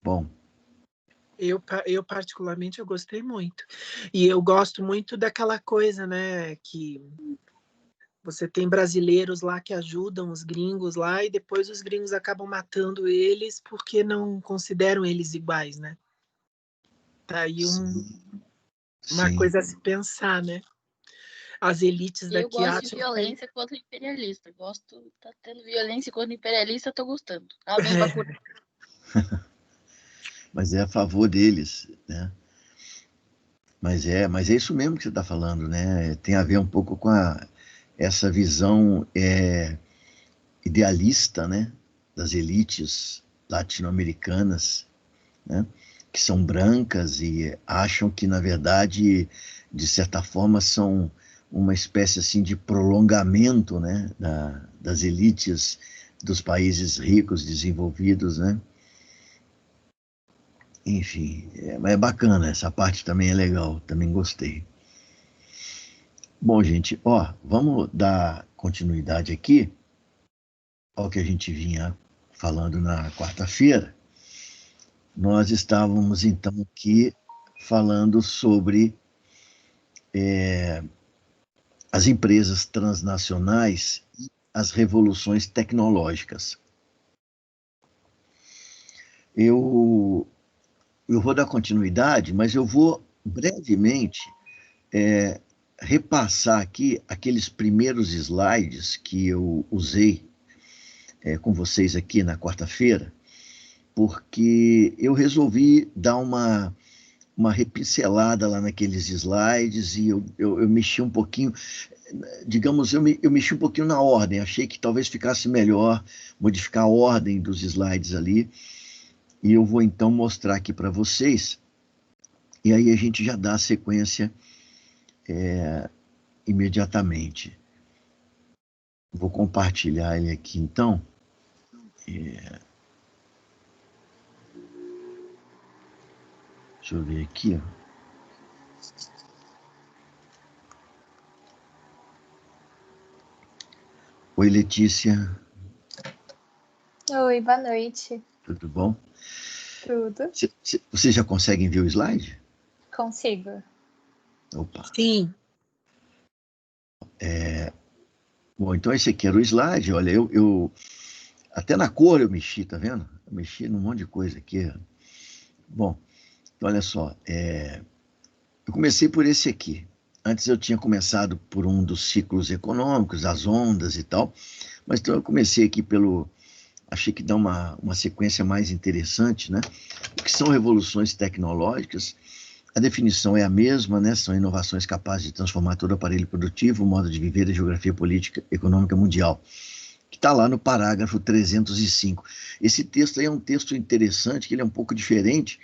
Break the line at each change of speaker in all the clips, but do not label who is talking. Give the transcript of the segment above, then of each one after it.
Bom,
Eu particularmente, eu gostei muito. E eu gosto muito daquela coisa, né, que você tem brasileiros lá que ajudam os gringos lá e depois os gringos acabam matando eles porque não consideram eles iguais, né. Tá aí
sim,
uma
sim.
coisa a se pensar, né. As elites
Eu
daqui
gosto de
acham que
violência contra imperialista. Gosto, tá tendo violência contra imperialista, eu tô gostando. Amém, Bacurau.
Mas é a favor deles, né? Mas é isso mesmo que você está falando, né? Tem a ver um pouco com essa visão idealista, né? Das elites latino-americanas, né? Que são brancas e acham que, na verdade, de certa forma, são uma espécie assim de prolongamento, né? Das elites dos países ricos, desenvolvidos, né? Enfim, é bacana, essa parte também é legal, também gostei. Bom, gente, ó, vamos dar continuidade aqui ao que a gente vinha falando na quarta-feira. Nós estávamos, então, aqui falando sobre as empresas transnacionais e as revoluções tecnológicas. Eu vou dar continuidade, mas eu vou brevemente repassar aqui aqueles primeiros slides que eu usei com vocês aqui na quarta-feira, porque eu resolvi dar uma repincelada lá naqueles slides e eu mexi um pouquinho, digamos, eu mexi um pouquinho na ordem, achei que talvez ficasse melhor modificar a ordem dos slides ali, e eu vou então mostrar aqui para vocês, e aí a gente já dá a sequência imediatamente. Vou compartilhar ele aqui então. Deixa eu ver aqui, ó. Oi, Letícia.
Oi, boa noite.
Tudo bom?
Tudo?
Vocês já conseguem ver o slide?
Consigo.
Opa.
sim.
Bom, então esse aqui era o slide. Olha, até na cor eu mexi, tá vendo? Eu mexi num monte de coisa aqui. Bom, então olha só. Eu comecei por esse aqui. Antes eu tinha começado por um dos ciclos econômicos, as ondas e tal. Mas então eu comecei aqui pelo... Achei que dá uma sequência mais interessante, né? O que são revoluções tecnológicas? A definição é a mesma, né? São inovações capazes de transformar todo o aparelho produtivo, o modo de viver, a geografia política econômica mundial, que está lá no parágrafo 305. Esse texto aí é um texto interessante, que ele é um pouco diferente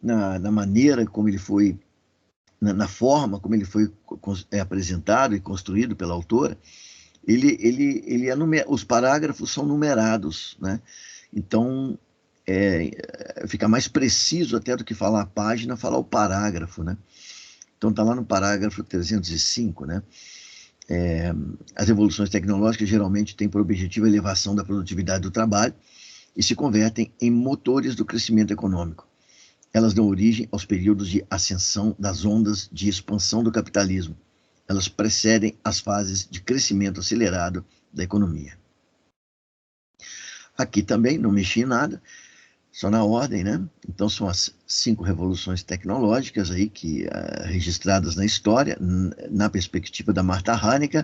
na maneira como ele foi, na forma como ele foi apresentado e construído pela autora. Os parágrafos são numerados, né? Então, fica mais preciso até do que falar a página, falar o parágrafo, né? Então está lá no parágrafo 305, né? As revoluções tecnológicas geralmente têm por objetivo a elevação da produtividade do trabalho e se convertem em motores do crescimento econômico. Elas dão origem aos períodos de ascensão das ondas de expansão do capitalismo. Elas precedem as fases de crescimento acelerado da economia. Aqui também não mexi em nada, só na ordem, né? Então são as 5 revoluções tecnológicas aí que registradas na história, na perspectiva da Marta Hanecker.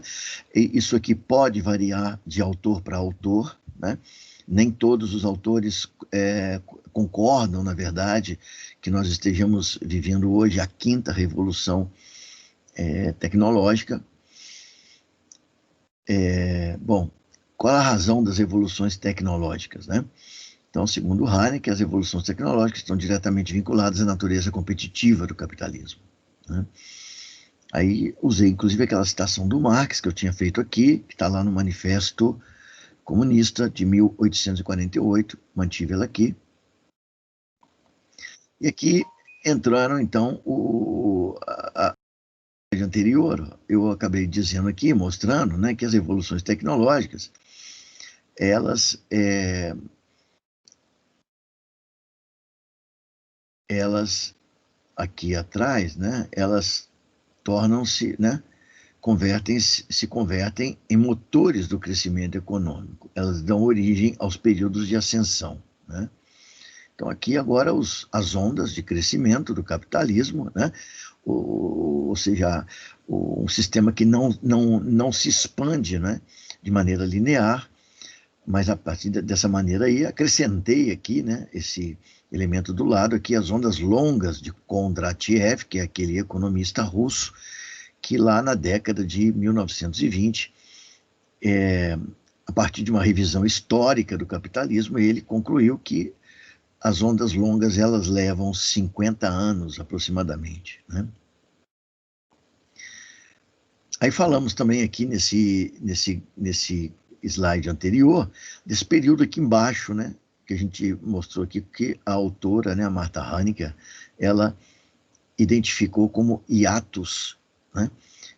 E isso aqui pode variar de autor para autor, né? Nem todos os autores concordam, na verdade, que nós estejamos vivendo hoje a 5ª revolução tecnológica. Bom, qual a razão das revoluções tecnológicas, né? Então, segundo Hayek, as revoluções tecnológicas estão diretamente vinculadas à natureza competitiva do capitalismo, né? Aí usei, inclusive, aquela citação do Marx, que eu tinha feito aqui, que está lá no Manifesto Comunista de 1848, mantive ela aqui. E aqui entraram, então, a anterior, eu acabei dizendo aqui, mostrando, né, que as revoluções tecnológicas, elas elas, aqui atrás, né, elas tornam-se, né, se convertem em motores do crescimento econômico. Elas dão origem aos períodos de ascensão, né? Então, aqui agora as ondas de crescimento do capitalismo, né? Ou seja, um sistema que não se expande, né, de maneira linear, mas a partir dessa maneira aí, acrescentei aqui, né, esse elemento do lado aqui, as ondas longas de Kondratiev, que é aquele economista russo, que lá na década de 1920, a partir de uma revisão histórica do capitalismo, ele concluiu que as ondas longas elas levam 50 anos aproximadamente, né? Aí falamos também aqui nesse slide anterior, desse período aqui embaixo, né, que a gente mostrou aqui, que a autora, né, a Martha Hanecker, ela identificou como hiatos, né?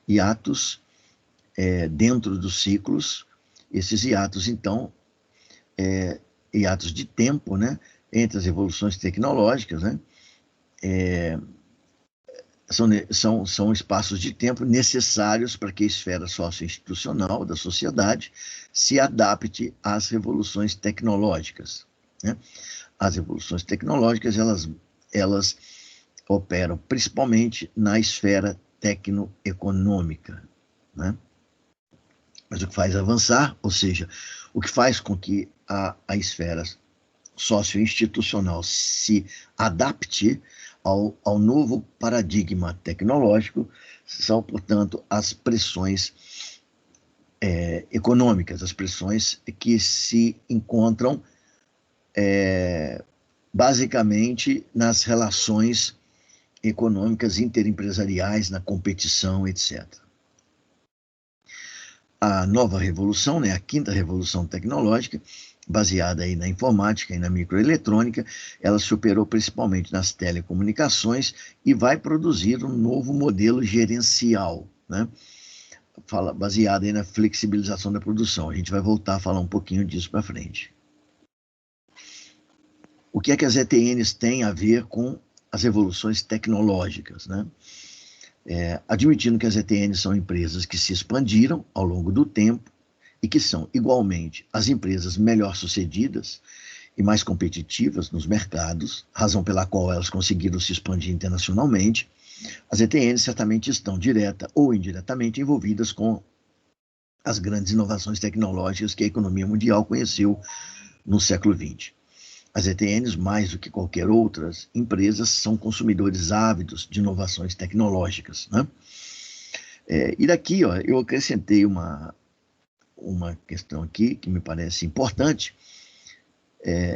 Hiatos dentro dos ciclos, esses hiatos, então, hiatos de tempo, né, entre as evoluções tecnológicas, né, são espaços de tempo necessários para que a esfera socioinstitucional da sociedade se adapte às revoluções tecnológicas, né? As revoluções tecnológicas, elas operam principalmente na esfera tecnoeconômica, né? Mas o que faz avançar, ou seja, o que faz com que a esfera socioinstitucional se adapte ao novo paradigma tecnológico, são, portanto, as pressões econômicas, as pressões que se encontram basicamente nas relações econômicas interesempresariais, na competição, etc. A nova revolução, né, a quinta revolução tecnológica, baseada aí na informática e na microeletrônica, ela se operou principalmente nas telecomunicações e vai produzir um novo modelo gerencial, né? Baseado aí na flexibilização da produção. A gente vai voltar a falar um pouquinho disso para frente. O que é que as ETNs têm a ver com as evoluções tecnológicas, né? Admitindo que as ETNs são empresas que se expandiram ao longo do tempo e que são, igualmente, as empresas melhor sucedidas e mais competitivas nos mercados, razão pela qual elas conseguiram se expandir internacionalmente, as ETNs certamente estão direta ou indiretamente envolvidas com as grandes inovações tecnológicas que a economia mundial conheceu no século XX. As ETNs, mais do que qualquer outras empresas, são consumidores ávidos de inovações tecnológicas, né? E daqui, ó, eu acrescentei uma questão aqui que me parece importante.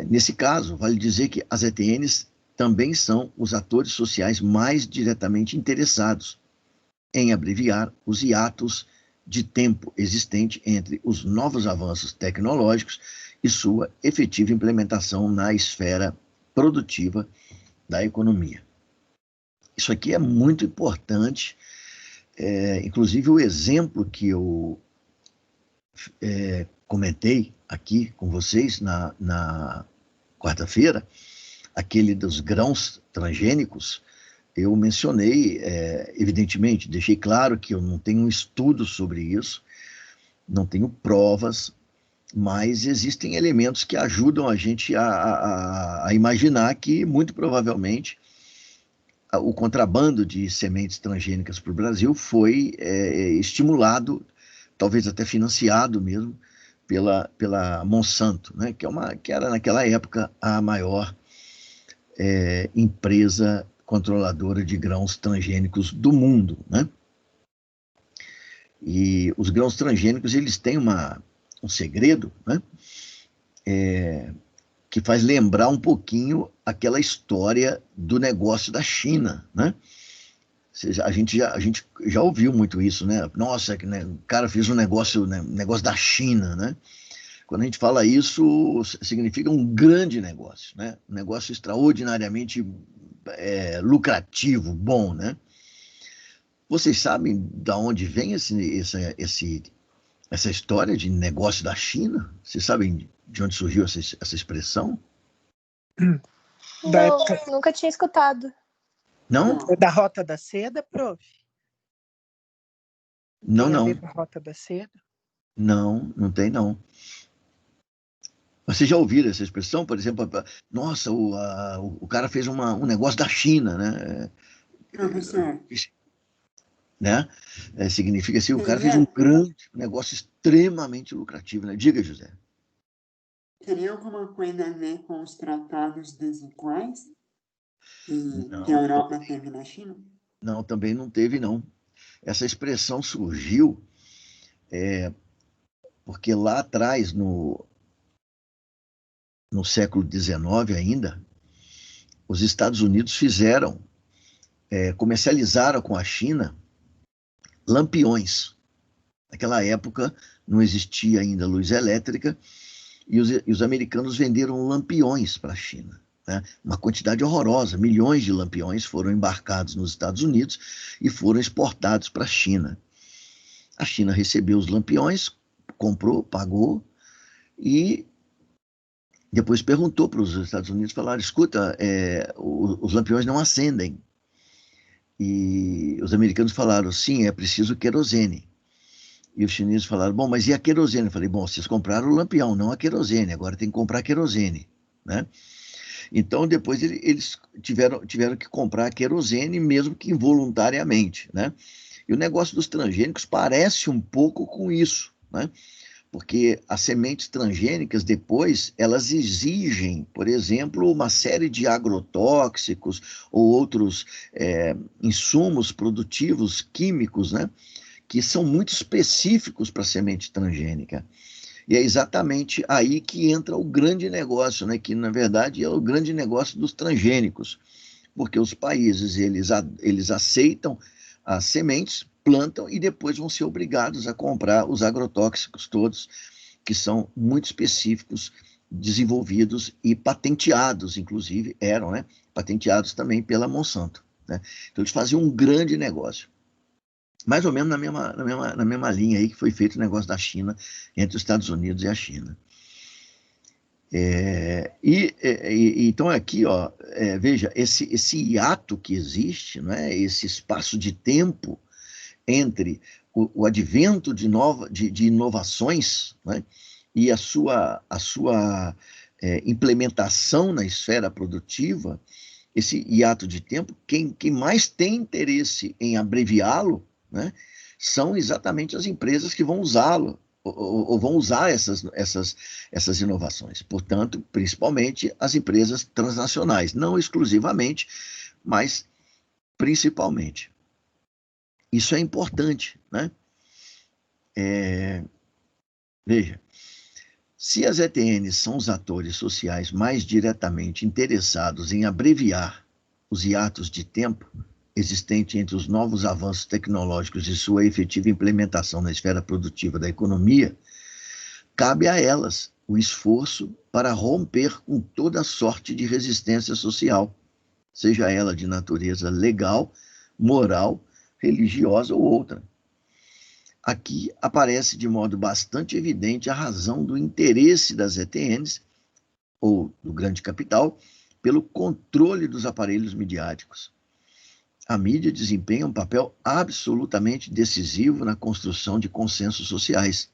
Nesse caso, vale dizer que as ETNs também são os atores sociais mais diretamente interessados em abreviar os hiatos de tempo existente entre os novos avanços tecnológicos e sua efetiva implementação na esfera produtiva da economia. Isso aqui é muito importante, inclusive o exemplo que eu comentei aqui com vocês na quarta-feira, aquele dos grãos transgênicos, eu mencionei, evidentemente, deixei claro que eu não tenho um estudo sobre isso, não tenho provas, mas existem elementos que ajudam a gente a imaginar que, muito provavelmente, o contrabando de sementes transgênicas para o Brasil foi estimulado, talvez até financiado mesmo, pela Monsanto, né, que era naquela época a maior empresa controladora de grãos transgênicos do mundo, né? E os grãos transgênicos, eles têm um segredo, né, que faz lembrar um pouquinho aquela história do negócio da China, né? A gente já ouviu muito isso, né? Nossa, né, o cara fez um negócio, né, negócio da China, né? Quando a gente fala isso, significa um grande negócio, né? Um negócio extraordinariamente lucrativo, bom, né? Vocês sabem de onde vem essa história de negócio da China? Vocês sabem de onde surgiu essa expressão?
Da
Não,
época
nunca tinha escutado.
Não?
da Rota da Seda, prof?
Não,
Tem a ver
não.
com a Rota da Seda?
Não, não tem, não. Vocês já ouviram essa expressão? Por exemplo, nossa, o cara fez um negócio da China, né?
Professor,
Né? Significa assim, o cara fez um
teria,
grande negócio extremamente lucrativo, né? Diga, José.
teria alguma coisa a ver com os tratados desiguais que a
Não,
Europa teve na China?
não, também não teve, não. Essa expressão surgiu porque lá atrás, no século XIX ainda, os Estados Unidos comercializaram com a China lampiões. Naquela época não existia ainda luz elétrica e os americanos venderam lampiões para a China. Né? Uma quantidade horrorosa, milhões de lampiões foram embarcados nos Estados Unidos e foram exportados para a China. A China recebeu os lampiões, comprou, pagou e depois perguntou para os Estados Unidos, falaram, escuta, os lampiões não acendem. E os americanos falaram, sim, é preciso querosene. E os chineses falaram, bom, mas e a querosene? Eu falei, bom, vocês compraram o lampião, não a querosene, agora tem que comprar querosene, né? Então, depois eles tiveram que comprar a querosene, mesmo que involuntariamente, né? E o negócio dos transgênicos parece um pouco com isso, né? Porque as sementes transgênicas, depois, elas exigem, por exemplo, uma série de agrotóxicos ou outros insumos produtivos químicos, né? Que são muito específicos para a semente transgênica. E é exatamente aí que entra o grande negócio, né? Que, na verdade, é o grande negócio dos transgênicos, porque os países eles aceitam as sementes, plantam e depois vão ser obrigados a comprar os agrotóxicos todos, que são muito específicos, desenvolvidos e patenteados, inclusive, eram, né? Patenteados também pela Monsanto. Né? Então, eles faziam um grande negócio. Mais ou menos na mesma linha aí que foi feito o negócio da China, entre os Estados Unidos e a China. Então aqui, ó, veja, esse hiato que existe, né, esse espaço de tempo entre o advento de inovações, né, e a sua implementação na esfera produtiva, esse hiato de tempo, quem mais tem interesse em abreviá-lo, né, são exatamente as empresas que vão usá-lo, ou vão usar essas inovações. Portanto, principalmente as empresas transnacionais, não exclusivamente, mas principalmente. Isso é importante, né? Veja, se as ETNs são os atores sociais mais diretamente interessados em abreviar os hiatos de tempo existente entre os novos avanços tecnológicos e sua efetiva implementação na esfera produtiva da economia, cabe a elas o esforço para romper com toda sorte de resistência social, seja ela de natureza legal, moral, religiosa ou outra. Aqui aparece de modo bastante evidente a razão do interesse das ETNs, ou do grande capital, pelo controle dos aparelhos midiáticos. A mídia desempenha um papel absolutamente decisivo na construção de consensos sociais.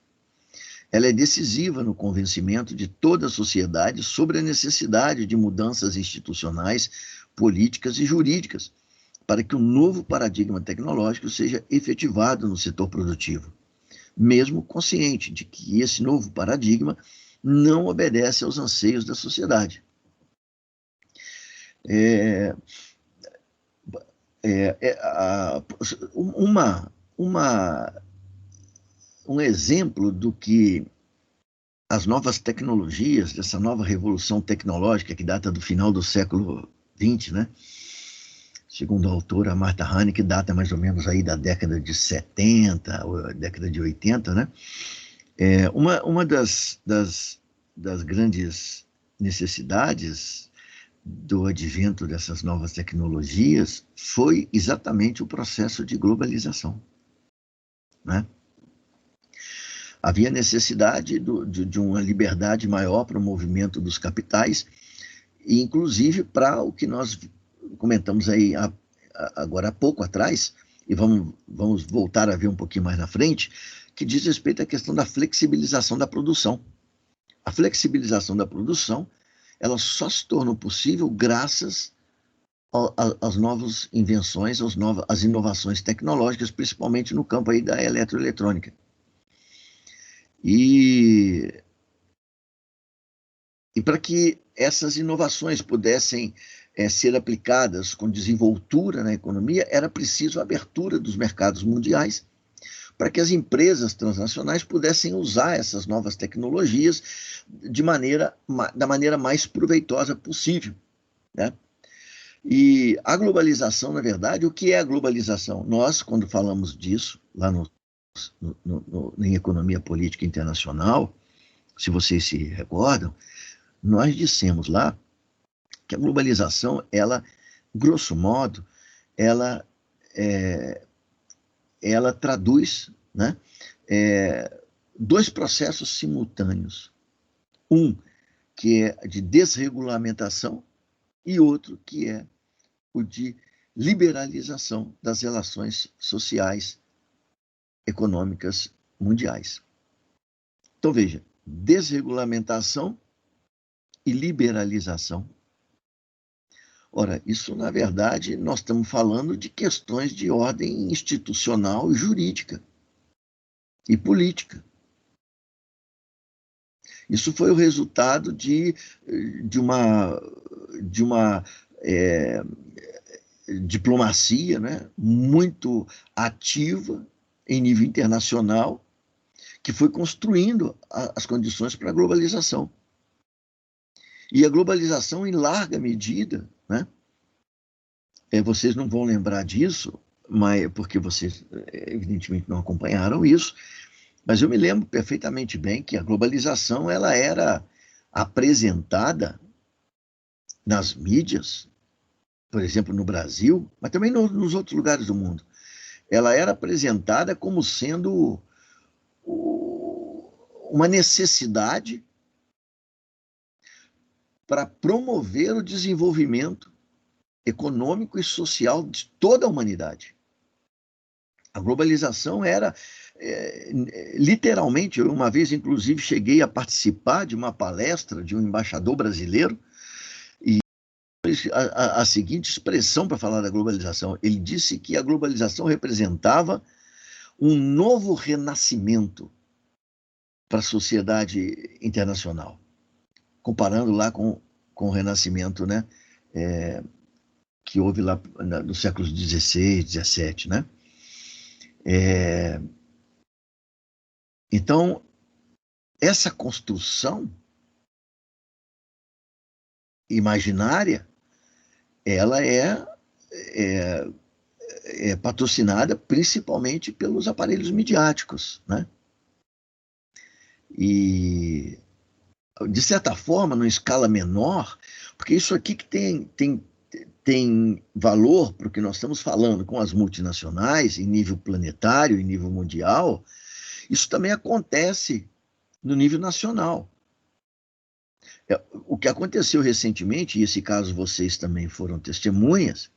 Ela é decisiva no convencimento de toda a sociedade sobre a necessidade de mudanças institucionais, políticas e jurídicas, para que o novo paradigma tecnológico seja efetivado no setor produtivo, mesmo consciente de que esse novo paradigma não obedece aos anseios da sociedade. Um exemplo do que as novas tecnologias, dessa nova revolução tecnológica que data do final do século XX, né? Segundo a autora Martha Haney, que data mais ou menos aí da década de 70, ou década de 80, né? Uma das grandes necessidades do advento dessas novas tecnologias foi exatamente o processo de globalização, né? Havia necessidade de uma liberdade maior para o movimento dos capitais e inclusive para o que nós comentamos aí agora há pouco atrás, e vamos voltar a ver um pouquinho mais na frente, que diz respeito à questão da flexibilização da produção. A flexibilização da produção, ela só se tornou possível graças às novas invenções, às inovações tecnológicas, principalmente no campo aí da eletroeletrônica. E para que essas inovações pudessem ser aplicadas com desenvoltura na economia, era preciso a abertura dos mercados mundiais para que as empresas transnacionais pudessem usar essas novas tecnologias da maneira mais proveitosa possível, né? E a globalização, na verdade, o que é a globalização? Nós, quando falamos disso, lá em Economia Política Internacional, se vocês se recordam, nós dissemos lá que a globalização, ela, grosso modo, ela traduz, né, dois processos simultâneos. Um que é de desregulamentação e outro que é o de liberalização das relações sociais, econômicas mundiais. Então, veja, desregulamentação e liberalização. Ora, isso, na verdade, nós estamos falando de questões de ordem institucional e jurídica e política. Isso foi o resultado de uma diplomacia, né, muito ativa em nível internacional, que foi construindo as condições para a globalização. E a globalização, em larga medida, né, vocês não vão lembrar disso, porque vocês, evidentemente, não acompanharam isso, mas eu me lembro perfeitamente bem que a globalização ela era apresentada nas mídias, por exemplo, no Brasil, mas também nos outros lugares do mundo. Ela era apresentada como sendo uma necessidade para promover o desenvolvimento econômico e social de toda a humanidade. A globalização era, literalmente, eu uma vez, inclusive, cheguei a participar de uma palestra de um embaixador brasileiro, e a seguinte expressão para falar da globalização. Ele disse que a globalização representava um novo renascimento para a sociedade internacional, comparando lá com o renascimento, né, que houve lá nos séculos XVI, XVII, né? Então, essa construção imaginária, ela é patrocinada principalmente pelos aparelhos midiáticos, né? E, de certa forma, numa escala menor, porque isso aqui que tem valor para o que nós estamos falando com as multinacionais, em nível planetário, em nível mundial, isso também acontece no nível nacional. O que aconteceu recentemente, e esse caso vocês também foram testemunhas,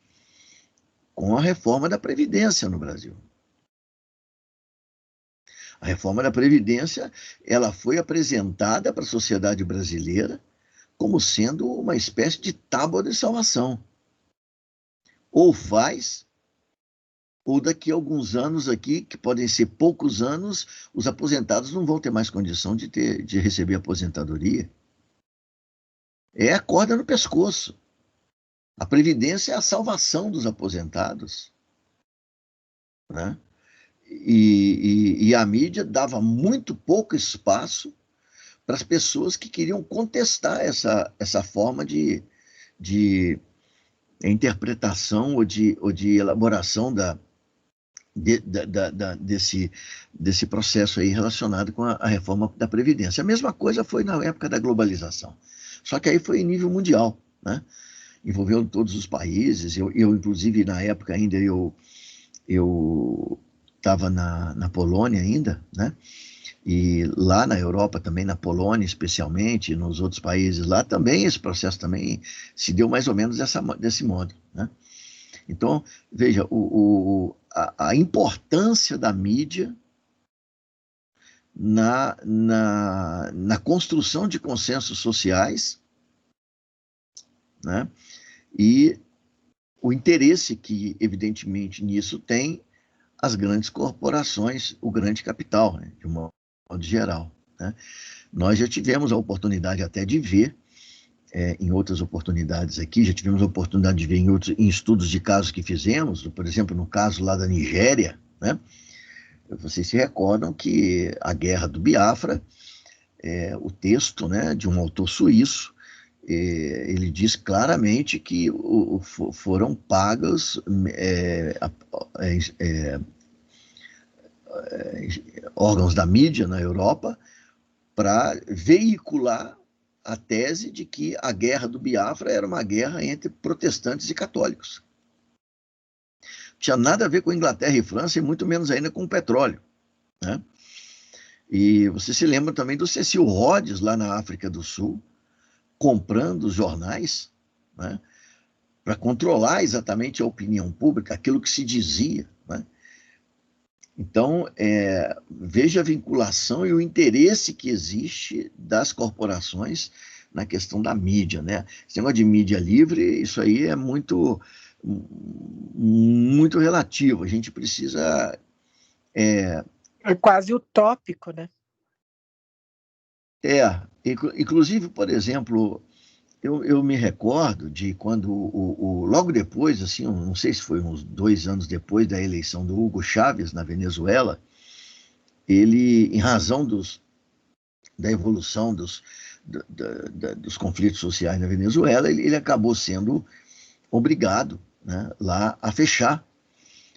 com a reforma da Previdência no Brasil. A reforma da Previdência, ela foi apresentada para a sociedade brasileira como sendo uma espécie de tábua de salvação. Ou faz, ou daqui a alguns anos aqui, que podem ser poucos anos, os aposentados não vão ter mais condição de receber aposentadoria. É a corda no pescoço. A Previdência é a salvação dos aposentados, né? E a mídia dava muito pouco espaço para as pessoas que queriam contestar essa forma de interpretação ou de elaboração desse processo aí relacionado com a reforma da Previdência. A mesma coisa foi na época da globalização. Só que aí foi em nível mundial, né? Envolveu todos os países. Eu inclusive, na época ainda, eu estava na Polônia ainda, né? E lá na Europa também, na Polônia especialmente, nos outros países lá também, esse processo também se deu mais ou menos desse modo, né? Então, veja, a importância da mídia na construção de consensos sociais, né? E o interesse que, evidentemente, nisso tem as grandes corporações, o grande capital, né, de um modo geral, né? Nós já tivemos a oportunidade até de ver, em outras oportunidades aqui, já tivemos a oportunidade de ver em estudos de casos que fizemos, por exemplo, no caso lá da Nigéria, né? Vocês se recordam que a Guerra do Biafra, o texto, né, de um autor suíço, ele diz claramente que foram pagos órgãos da mídia na Europa para veicular a tese de que a Guerra do Biafra era uma guerra entre protestantes e católicos. Não tinha nada a ver com Inglaterra e França, e muito menos ainda com o petróleo, né? E você se lembra também do Cecil Rhodes, lá na África do Sul, comprando os jornais, né, para controlar exatamente a opinião pública, aquilo que se dizia, né? Então, veja a vinculação e o interesse que existe das corporações na questão da mídia, né? Esse negócio de mídia livre, isso aí é muito relativo. A gente precisa...
É quase utópico, né?
Inclusive, por exemplo, eu me recordo de quando, logo depois, assim, não sei se foi uns 2 anos depois da eleição do Hugo Chávez na Venezuela, ele, em razão da evolução dos conflitos sociais na Venezuela, ele acabou sendo obrigado, né, lá a fechar,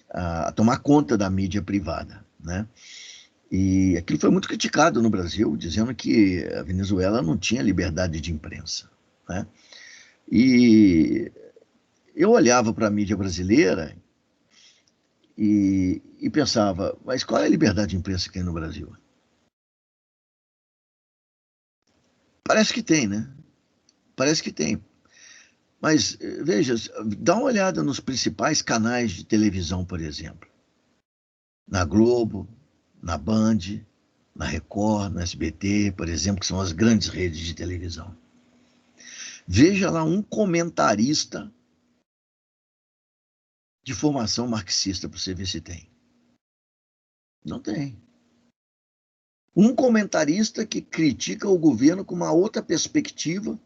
a tomar conta da mídia privada, né? E aquilo foi muito criticado no Brasil, dizendo que a Venezuela não tinha liberdade de imprensa, né? E eu olhava para a mídia brasileira e pensava, mas qual é a liberdade de imprensa que tem no Brasil? Parece que tem, né? Parece que tem. Mas, veja, dá uma olhada nos principais canais de televisão, por exemplo. Na Globo, na Band, na Record, no SBT, por exemplo, que são as grandes redes de televisão. Veja lá um comentarista de formação marxista para você ver se tem. Não tem. Um comentarista que critica o governo com uma outra perspectiva,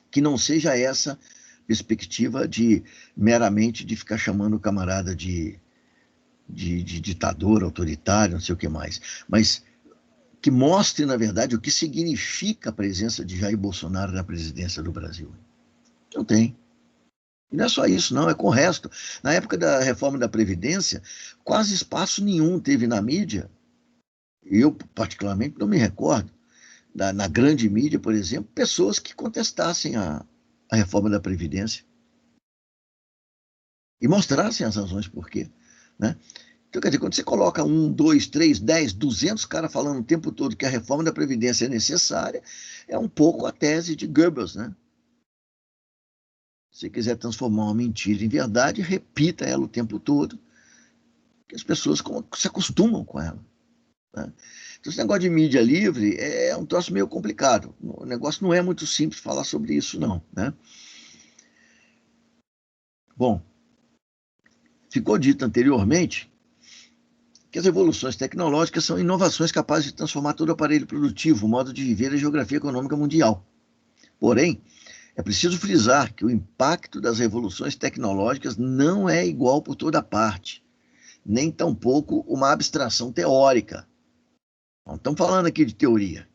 que não seja essa perspectiva de meramente de ficar chamando o camarada de ditador, autoritário, não sei o que mais, mas que mostre, na verdade, o que significa a presença de Jair Bolsonaro na presidência do Brasil. Não tem. E não é só isso, não, é com o resto. Na época da reforma da Previdência, quase espaço nenhum teve na mídia. Eu, particularmente, não me recordo, na grande mídia, por exemplo, pessoas que contestassem a reforma da Previdência e mostrassem as razões por quê, né? Então, quer dizer, quando você coloca 1, 2, 3, 10, 200 caras falando o tempo todo que a reforma da Previdência é necessária, é um pouco a tese de Goebbels, né? Se quiser transformar uma mentira em verdade, repita ela o tempo todo, que as pessoas se acostumam com ela, né? Então, esse negócio de mídia livre é um troço meio complicado. O negócio não é muito simples falar sobre isso, não, né? Bom, ficou dito anteriormente que as evoluções tecnológicas são inovações capazes de transformar todo o aparelho produtivo, o modo de viver e a geografia econômica mundial. Porém, é preciso frisar que o impacto das revoluções tecnológicas não é igual por toda parte, nem tampouco uma abstração teórica. Não estamos falando aqui de teoria,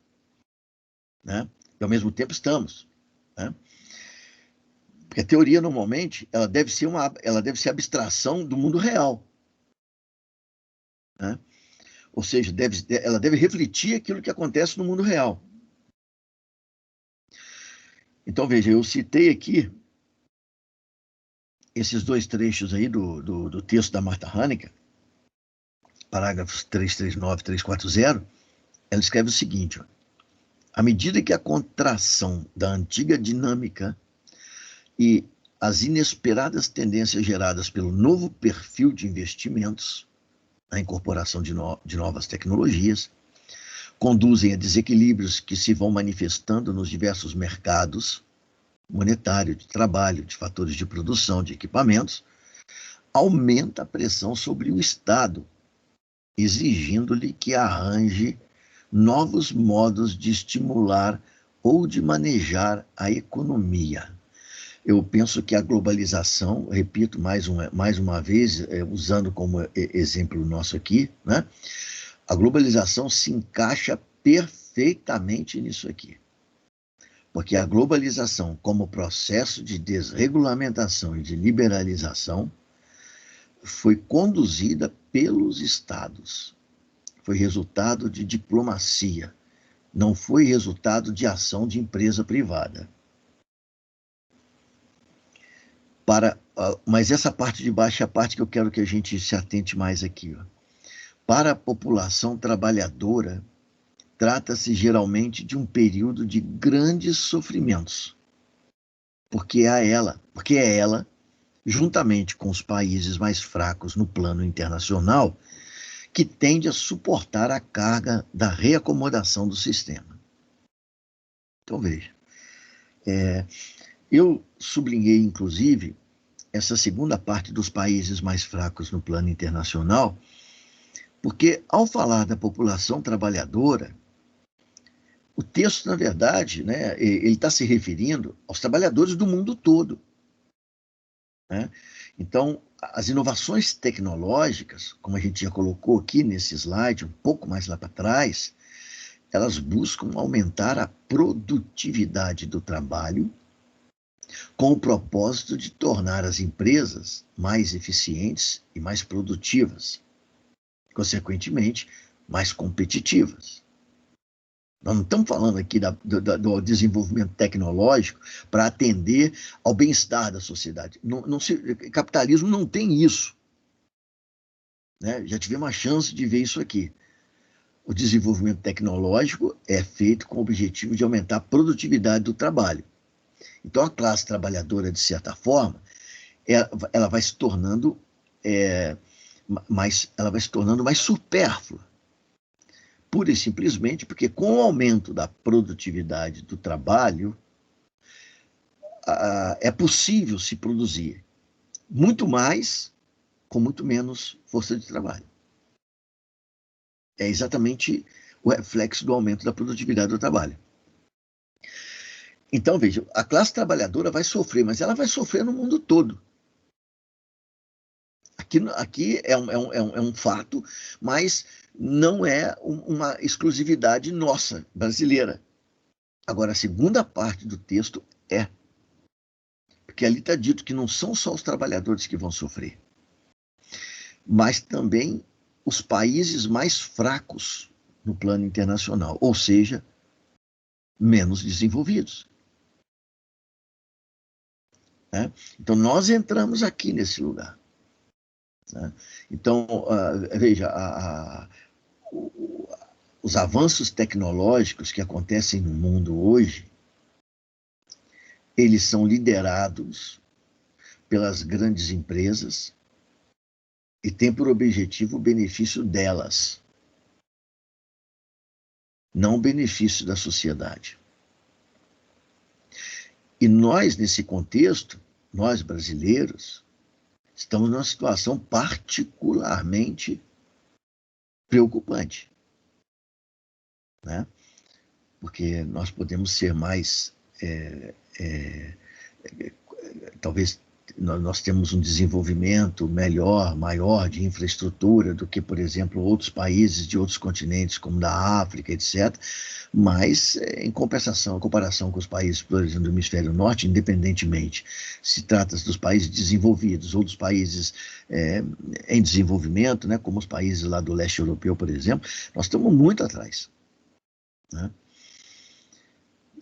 né? E ao mesmo tempo estamos, né? Porque a teoria, normalmente, ela deve ser abstração do mundo real, né? Ou seja, ela deve refletir aquilo que acontece no mundo real. Então, veja, eu citei aqui esses 2 trechos aí do texto da Marta Hanneken, parágrafos 339 e 340, ela escreve o seguinte: ó, à medida que a contração da antiga dinâmica e as inesperadas tendências geradas pelo novo perfil de investimentos, a incorporação de novas tecnologias, conduzem a desequilíbrios que se vão manifestando nos diversos mercados monetário, de trabalho, de fatores de produção, de equipamentos, aumenta a pressão sobre o Estado, exigindo-lhe que arranje novos modos de estimular ou de manejar a economia. Eu penso que a globalização, repito mais uma vez, usando como exemplo nosso aqui, né? A globalização se encaixa perfeitamente nisso aqui. Porque a globalização, como processo de desregulamentação e de liberalização, foi conduzida pelos Estados. Foi resultado de diplomacia, não foi resultado de ação de empresa privada. Mas essa parte de baixo é a parte que eu quero que a gente se atente mais aqui. Ó. Para a população trabalhadora, trata-se geralmente de um período de grandes sofrimentos, porque é ela, juntamente com os países mais fracos no plano internacional, que tende a suportar a carga da reacomodação do sistema. Então, veja, eu sublinhei, inclusive, essa segunda parte dos países mais fracos no plano internacional, porque, ao falar da população trabalhadora, o texto, na verdade, né, ele está se referindo aos trabalhadores do mundo todo. Né? Então, as inovações tecnológicas, como a gente já colocou aqui nesse slide, um pouco mais lá para trás, elas buscam aumentar a produtividade do trabalho com o propósito de tornar as empresas mais eficientes e mais produtivas, consequentemente, mais competitivas. Nós não estamos falando aqui do desenvolvimento tecnológico para atender ao bem-estar da sociedade. Capitalismo não tem isso. Né? Já tivemos a chance de ver isso aqui. O desenvolvimento tecnológico é feito com o objetivo de aumentar a produtividade do trabalho. Então, a classe trabalhadora, de certa forma, ela vai se tornando mais supérflua. Pura e simplesmente porque, com o aumento da produtividade do trabalho, é possível se produzir muito mais com muito menos força de trabalho. É exatamente o reflexo do aumento da produtividade do trabalho. Então, veja, a classe trabalhadora vai sofrer, mas ela vai sofrer no mundo todo. Aqui é um fato, mas não é uma exclusividade nossa, brasileira. Agora, a segunda parte do texto é. Porque ali está dito que não são só os trabalhadores que vão sofrer, mas também os países mais fracos no plano internacional, ou seja, menos desenvolvidos. Né? Então, nós entramos aqui nesse lugar. Né? Então, veja, os avanços tecnológicos que acontecem no mundo hoje, eles são liderados pelas grandes empresas e têm por objetivo o benefício delas, não o benefício da sociedade. E nós, nesse contexto, nós brasileiros, estamos numa situação particularmente preocupante. Né? Porque nós podemos ser mais... talvez nós temos um desenvolvimento melhor, maior de infraestrutura do que, por exemplo, outros países de outros continentes, como da África, etc. Mas, em comparação com os países, por exemplo, do hemisfério norte, independentemente se trata dos países desenvolvidos ou dos países em desenvolvimento, né, como os países lá do leste europeu, por exemplo, nós estamos muito atrás. Né?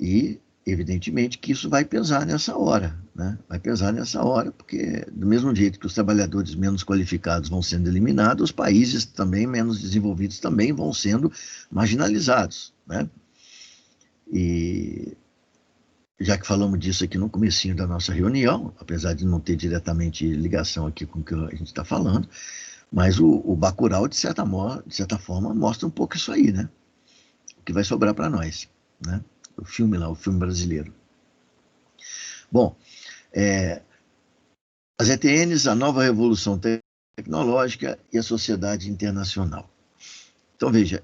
E evidentemente que isso vai pesar nessa hora, né? Vai pesar nessa hora, porque do mesmo jeito que os trabalhadores menos qualificados vão sendo eliminados, os países também menos desenvolvidos também vão sendo marginalizados, né? E já que falamos disso aqui no comecinho da nossa reunião, apesar de não ter diretamente ligação aqui com o que a gente está falando, mas o Bacurau, de certa forma, mostra um pouco isso aí, né? O que vai sobrar para nós, né? O filme lá, o filme brasileiro. Bom, as ETNs, a nova revolução tecnológica e a sociedade internacional. Então, veja,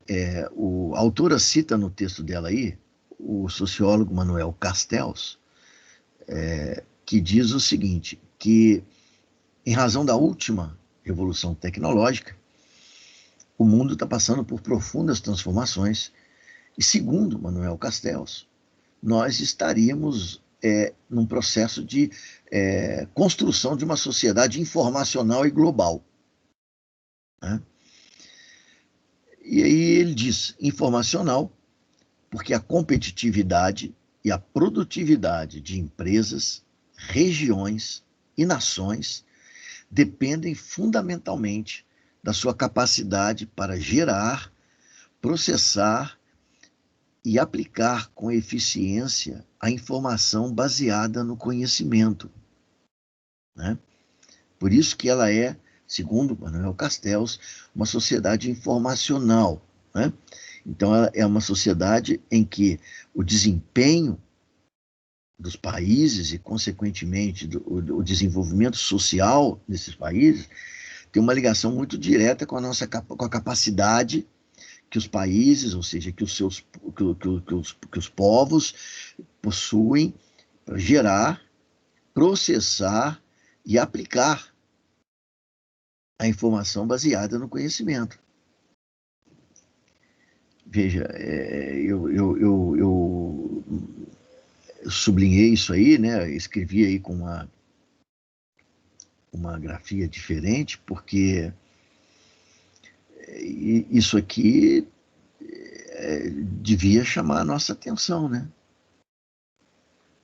a autora cita no texto dela aí, o sociólogo Manuel Castells, que diz o seguinte, que em razão da última revolução tecnológica, o mundo está passando por profundas transformações e, segundo Manuel Castells, nós estaríamos num processo de construção de uma sociedade informacional e global, né? E aí ele diz, informacional, porque a competitividade e a produtividade de empresas, regiões e nações dependem fundamentalmente da sua capacidade para gerar, processar e aplicar com eficiência a informação baseada no conhecimento, né? Por isso que ela é, segundo Manuel Castells, uma sociedade informacional, né? Então, ela é uma sociedade em que o desempenho dos países e, consequentemente, o desenvolvimento social desses países tem uma ligação muito direta com a capacidade que os países, ou seja, que os povos possuem para gerar, processar e aplicar a informação baseada no conhecimento. Veja, eu sublinhei isso aí, né? Escrevi aí com uma grafia diferente, porque isso aqui devia chamar a nossa atenção, né?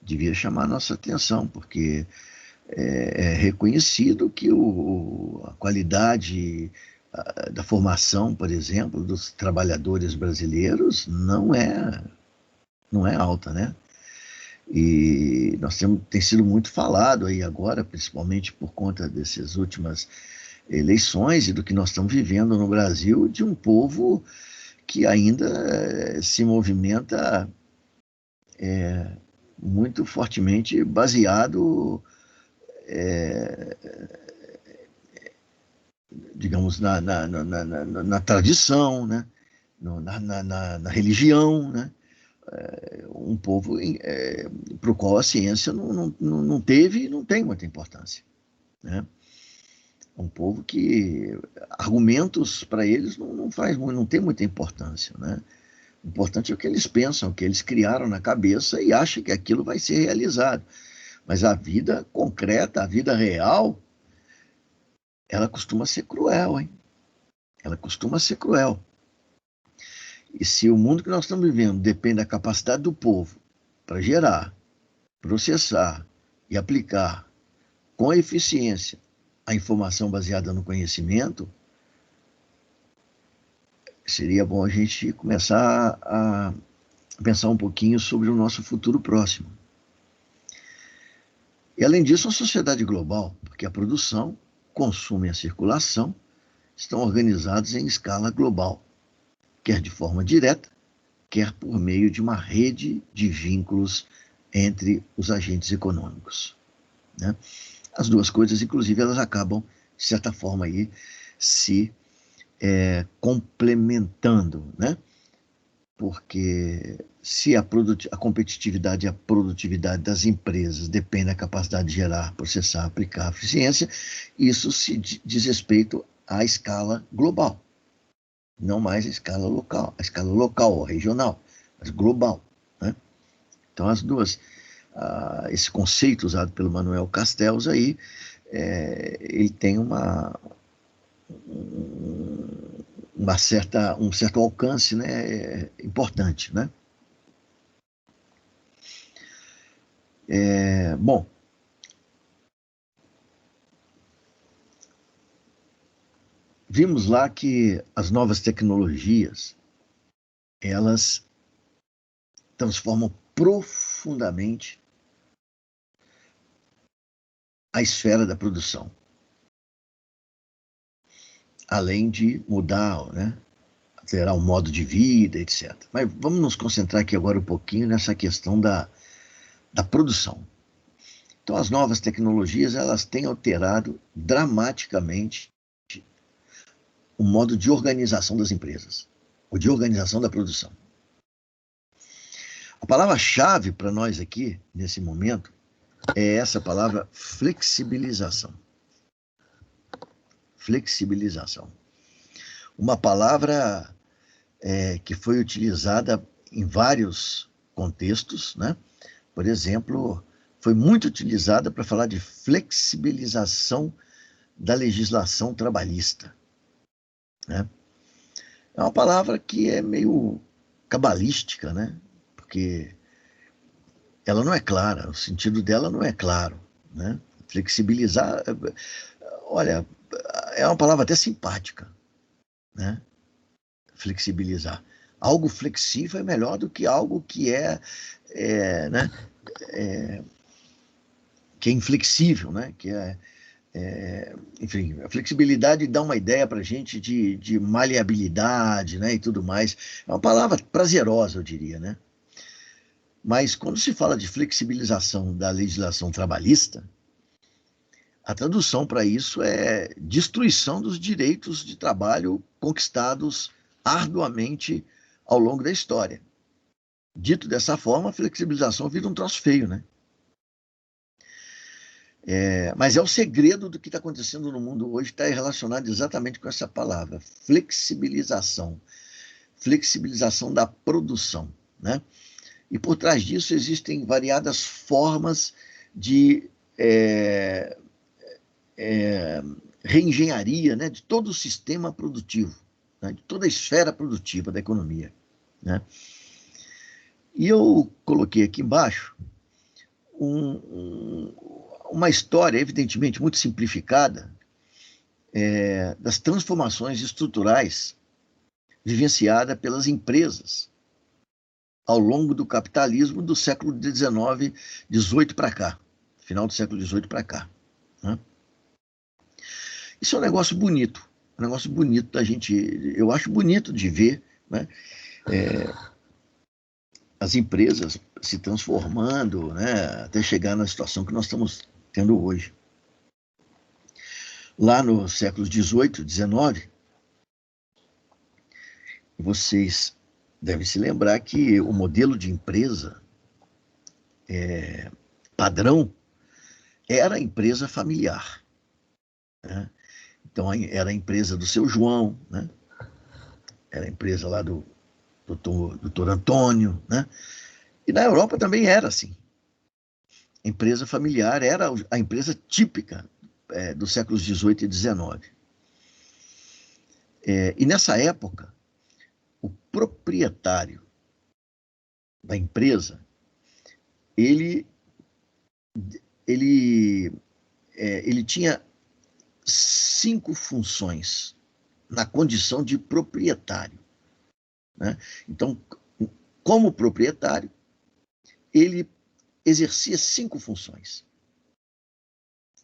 Devia chamar a nossa atenção, porque é reconhecido que a qualidade da formação, por exemplo, dos trabalhadores brasileiros não é alta, né? E tem sido muito falado aí agora, principalmente por conta dessas últimas eleições e do que nós estamos vivendo no Brasil, de um povo que ainda se movimenta muito fortemente baseado, digamos, na tradição, né? Na religião, né? Um povo para o qual a ciência não teve e não tem muita importância, né? Um povo que argumentos para eles não tem muita importância, né? O importante é o que eles pensam, o que eles criaram na cabeça e acham que aquilo vai ser realizado. Mas a vida concreta, a vida real, ela costuma ser cruel, hein? Ela costuma ser cruel. E se o mundo que nós estamos vivendo depende da capacidade do povo para gerar, processar e aplicar com eficiência a informação baseada no conhecimento, seria bom a gente começar a pensar um pouquinho sobre o nosso futuro próximo. E, além disso, uma sociedade global, porque a produção, consumo e a circulação estão organizados em escala global, quer de forma direta, quer por meio de uma rede de vínculos entre os agentes econômicos, né? As duas coisas, inclusive, elas acabam, de certa forma, aí, se complementando, né? Porque se a competitividade e a produtividade das empresas dependem da capacidade de gerar, processar, aplicar a eficiência, isso se diz respeito à escala global, não mais à escala local ou regional, mas global, né? Então, as duas, esse conceito usado pelo Manuel Castells aí, ele tem um certo alcance, né, importante, né? Bom, vimos lá que as novas tecnologias, elas transformam profundamente a esfera da produção, além de mudar, né, alterar o modo de vida, etc. Mas vamos nos concentrar aqui agora um pouquinho nessa questão da produção. Então, as novas tecnologias, elas têm alterado dramaticamente o modo de organização das empresas, ou de organização da produção. A palavra-chave para nós aqui, nesse momento, é essa palavra flexibilização. Flexibilização. Uma palavra que foi utilizada em vários contextos, né? Por exemplo, foi muito utilizada para falar de flexibilização da legislação trabalhista, né? É uma palavra que é meio cabalística, né? Porque ela não é clara, o sentido dela não é claro, né? Flexibilizar, olha, é uma palavra até simpática, né? Flexibilizar. Algo flexível é melhor do que algo que né? Que é inflexível, né? Enfim, a flexibilidade dá uma ideia para a gente de maleabilidade, né? E tudo mais. É uma palavra prazerosa, eu diria, né? Mas quando se fala de flexibilização da legislação trabalhista, a tradução para isso é destruição dos direitos de trabalho conquistados arduamente ao longo da história. Dito dessa forma, a flexibilização vira um troço feio, né? Mas é o segredo do que está acontecendo no mundo hoje, está relacionado exatamente com essa palavra, flexibilização. Flexibilização da produção, né? E por trás disso existem variadas formas de reengenharia, né, de todo o sistema produtivo, né, de toda a esfera produtiva da economia, né? E eu coloquei aqui embaixo uma história, evidentemente, muito simplificada, das transformações estruturais vivenciadas pelas empresas ao longo do capitalismo do século XIX, XVIII para cá, final do século XVIII para cá, né? Isso é um negócio bonito da gente, eu acho bonito de ver, né? As empresas se transformando, né? Até chegar na situação que nós estamos tendo hoje. Lá no século XVIII, XIX, vocês devem se lembrar que o modelo de empresa padrão era a empresa familiar, né? Então, era a empresa do seu João, né? Era a empresa lá do doutor Antônio, né? E na Europa também era assim. A empresa familiar era a empresa típica dos séculos XVIII e XIX. E nessa época, o proprietário da empresa, ele tinha 5 funções na condição de proprietário, né? Então, como proprietário, ele exercia 5 funções.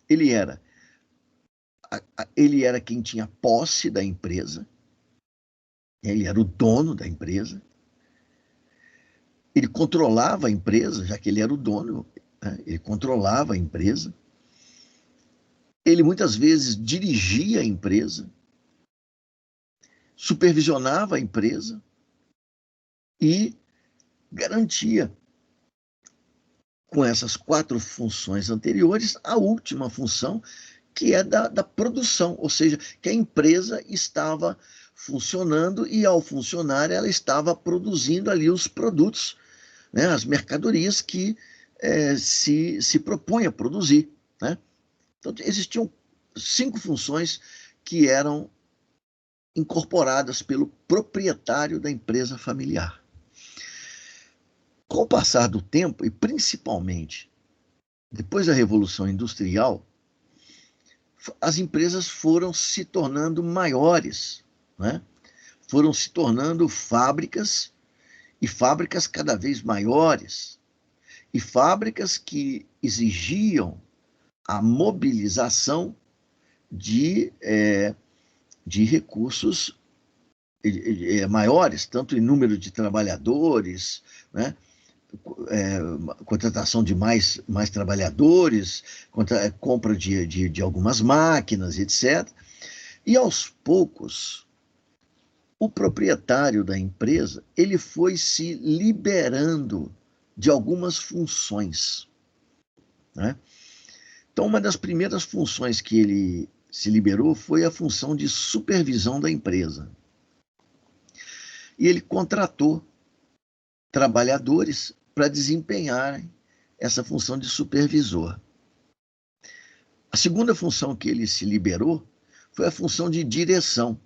Ele era quem tinha posse da empresa, ele era o dono da empresa, ele controlava a empresa, já que ele era o dono, né? Ele controlava a empresa, ele muitas vezes dirigia a empresa, supervisionava a empresa e garantia, com essas 4 funções anteriores, a última função, que é da produção, ou seja, que a empresa estava funcionando e, ao funcionar, ela estava produzindo ali os produtos, né, as mercadorias que se propõe a produzir, né? Então, existiam 5 funções que eram incorporadas pelo proprietário da empresa familiar. Com o passar do tempo, e principalmente depois da Revolução Industrial, as empresas foram se tornando maiores, né? Foram se tornando fábricas, e fábricas cada vez maiores, e fábricas que exigiam a mobilização de recursos maiores, tanto em número de trabalhadores, né? Contratação de mais trabalhadores, compra de algumas máquinas, etc. E aos poucos, o proprietário da empresa ele foi se liberando de algumas funções, né? Então, uma das primeiras funções que ele se liberou foi a função de supervisão da empresa. E ele contratou trabalhadores para desempenharem essa função de supervisor. A segunda função que ele se liberou foi a função de direção.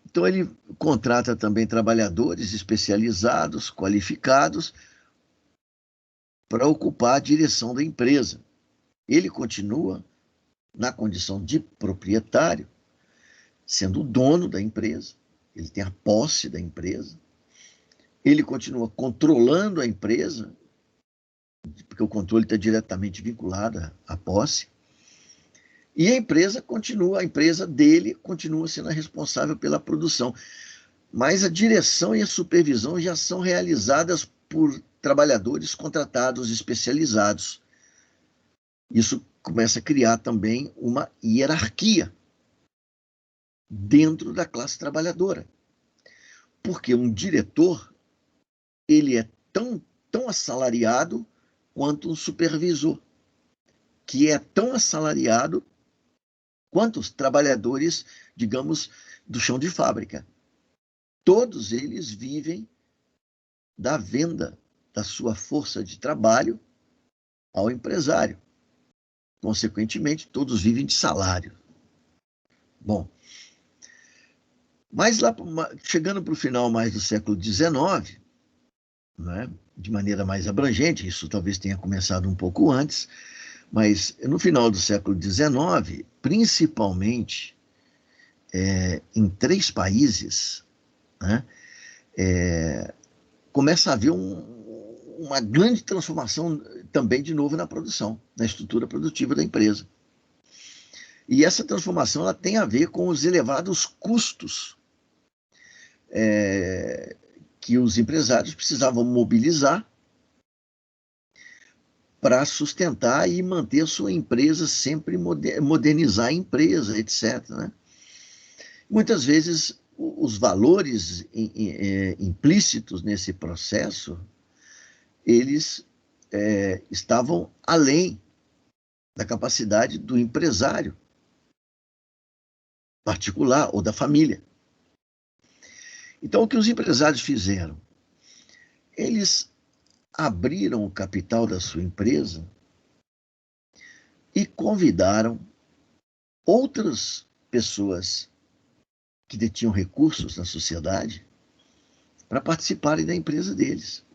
Então, ele contrata também trabalhadores especializados, qualificados, para ocupar a direção da empresa. Ele continua na condição de proprietário, sendo o dono da empresa, ele tem a posse da empresa, ele continua controlando a empresa, porque o controle está diretamente vinculado à posse, e a empresa dele continua sendo a responsável pela produção. Mas a direção e a supervisão já são realizadas por trabalhadores contratados especializados. Isso começa a criar também uma hierarquia dentro da classe trabalhadora. Porque um diretor, ele é tão assalariado quanto um supervisor, que é tão assalariado quanto os trabalhadores, digamos, do chão de fábrica. Todos eles vivem da venda da sua força de trabalho ao empresário. Consequentemente, todos vivem de salário. Bom, mas lá, chegando para o final mais do século XIX, né, de maneira mais abrangente, isso talvez tenha começado um pouco antes, mas no final do século XIX, principalmente em 3 países, né, começa a haver uma grande transformação também, de novo, na produção, na estrutura produtiva da empresa. E essa transformação ela tem a ver com os elevados custos que os empresários precisavam mobilizar para sustentar e manter a sua empresa, sempre modernizar a empresa, etc., né? Muitas vezes, os valores implícitos nesse processo, eles estavam além da capacidade do empresário particular ou da família. Então, o que os empresários fizeram? Eles abriram o capital da sua empresa e convidaram outras pessoas que detinham recursos na sociedade para participarem da empresa deles.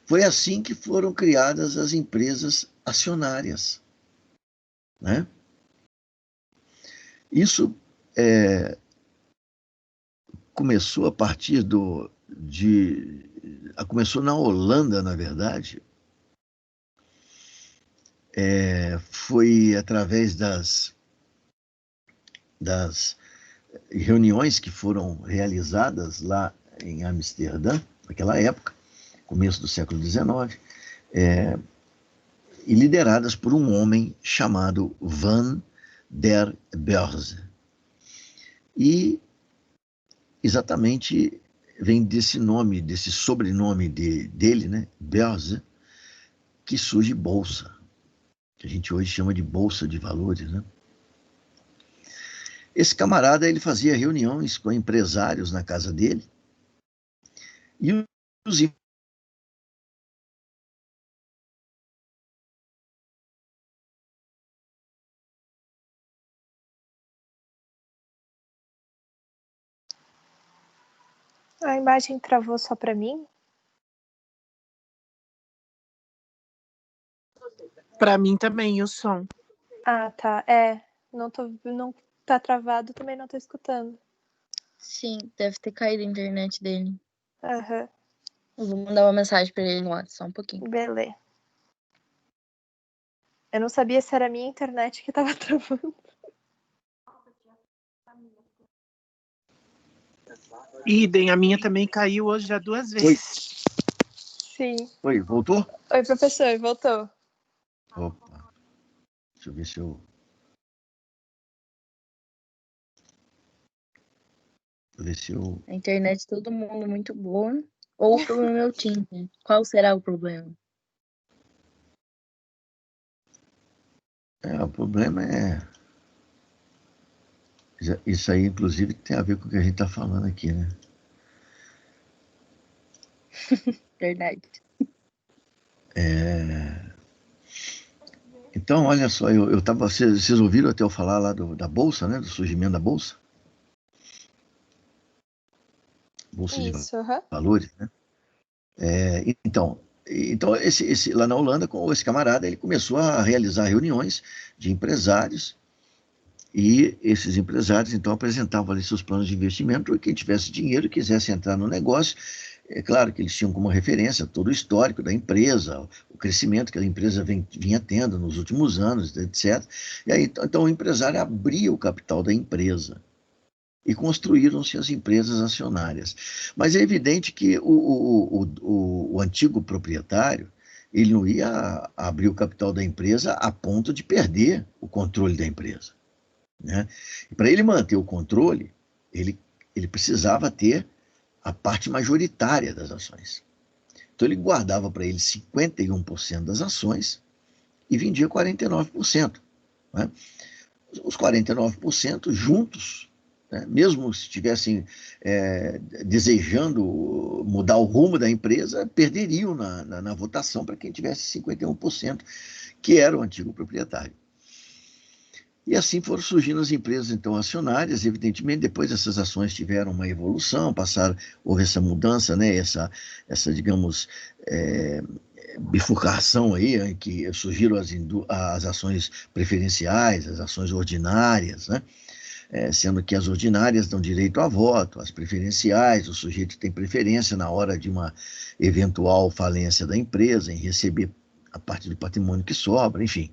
Foi assim que foram criadas as empresas acionárias, né? Isso começou a partir começou na Holanda, na verdade. Foi através das reuniões que foram realizadas lá em Amsterdã, naquela época, começo do século XIX, e lideradas por um homem chamado Van der Beurs. E exatamente vem desse nome, desse sobrenome dele, né, Beurs, que surge bolsa, que a gente hoje chama de bolsa de valores, né? Esse camarada, ele fazia reuniões com empresários na casa dele, e os
A imagem travou só para mim?
Para mim também, o som.
Ah, tá. Não tá travado, também não tô escutando.
Sim, deve ter caído a internet dele.
Aham,
Eu vou mandar uma mensagem pra ele no WhatsApp, só um pouquinho.
beleza. Eu não sabia se era a minha internet que tava travando.
Idem, a minha também caiu hoje já 2
Oi.
vezes.
Sim.
Oi, voltou?
Oi, professor, voltou.
Opa, deixa eu ver se eu... Ver se eu...
A internet de todo mundo muito boa. Ou o problema é o Tim, né? Qual será o problema?
O problema é... Isso aí, inclusive, tem a ver com o que a gente está falando aqui, né?
Verdade.
Então, olha só, eu tava... Vocês ouviram até eu falar lá da Bolsa, né? Do surgimento da Bolsa? Bolsa de
Isso, aham.
Valores, né? Então lá na Holanda, com esse camarada, ele começou a realizar reuniões de empresários e esses empresários, então, apresentavam ali seus planos de investimento e quem tivesse dinheiro e quisesse entrar no negócio, é claro que eles tinham como referência todo o histórico da empresa, o crescimento que a empresa vinha tendo nos últimos anos, etc. E aí, então, o empresário abria o capital da empresa e construíram-se as empresas acionárias. Mas é evidente que o antigo proprietário, ele não ia abrir o capital da empresa a ponto de perder o controle da empresa, né? E para ele manter o controle, ele precisava ter a parte majoritária das ações. Então ele guardava para ele 51% das ações e vendia 49%. Né? Os 49% juntos, né? Mesmo se estivessem desejando mudar o rumo da empresa, perderiam na votação para quem tivesse 51%, que era o antigo proprietário. E assim foram surgindo as empresas, então, acionárias. Evidentemente, depois essas ações tiveram uma evolução, houve essa mudança, né? essa digamos, bifurcação aí, em que surgiram as ações preferenciais, as ações ordinárias, né? Sendo que as ordinárias dão direito a voto, as preferenciais, o sujeito tem preferência na hora de uma eventual falência da empresa, em receber a parte do patrimônio que sobra, enfim.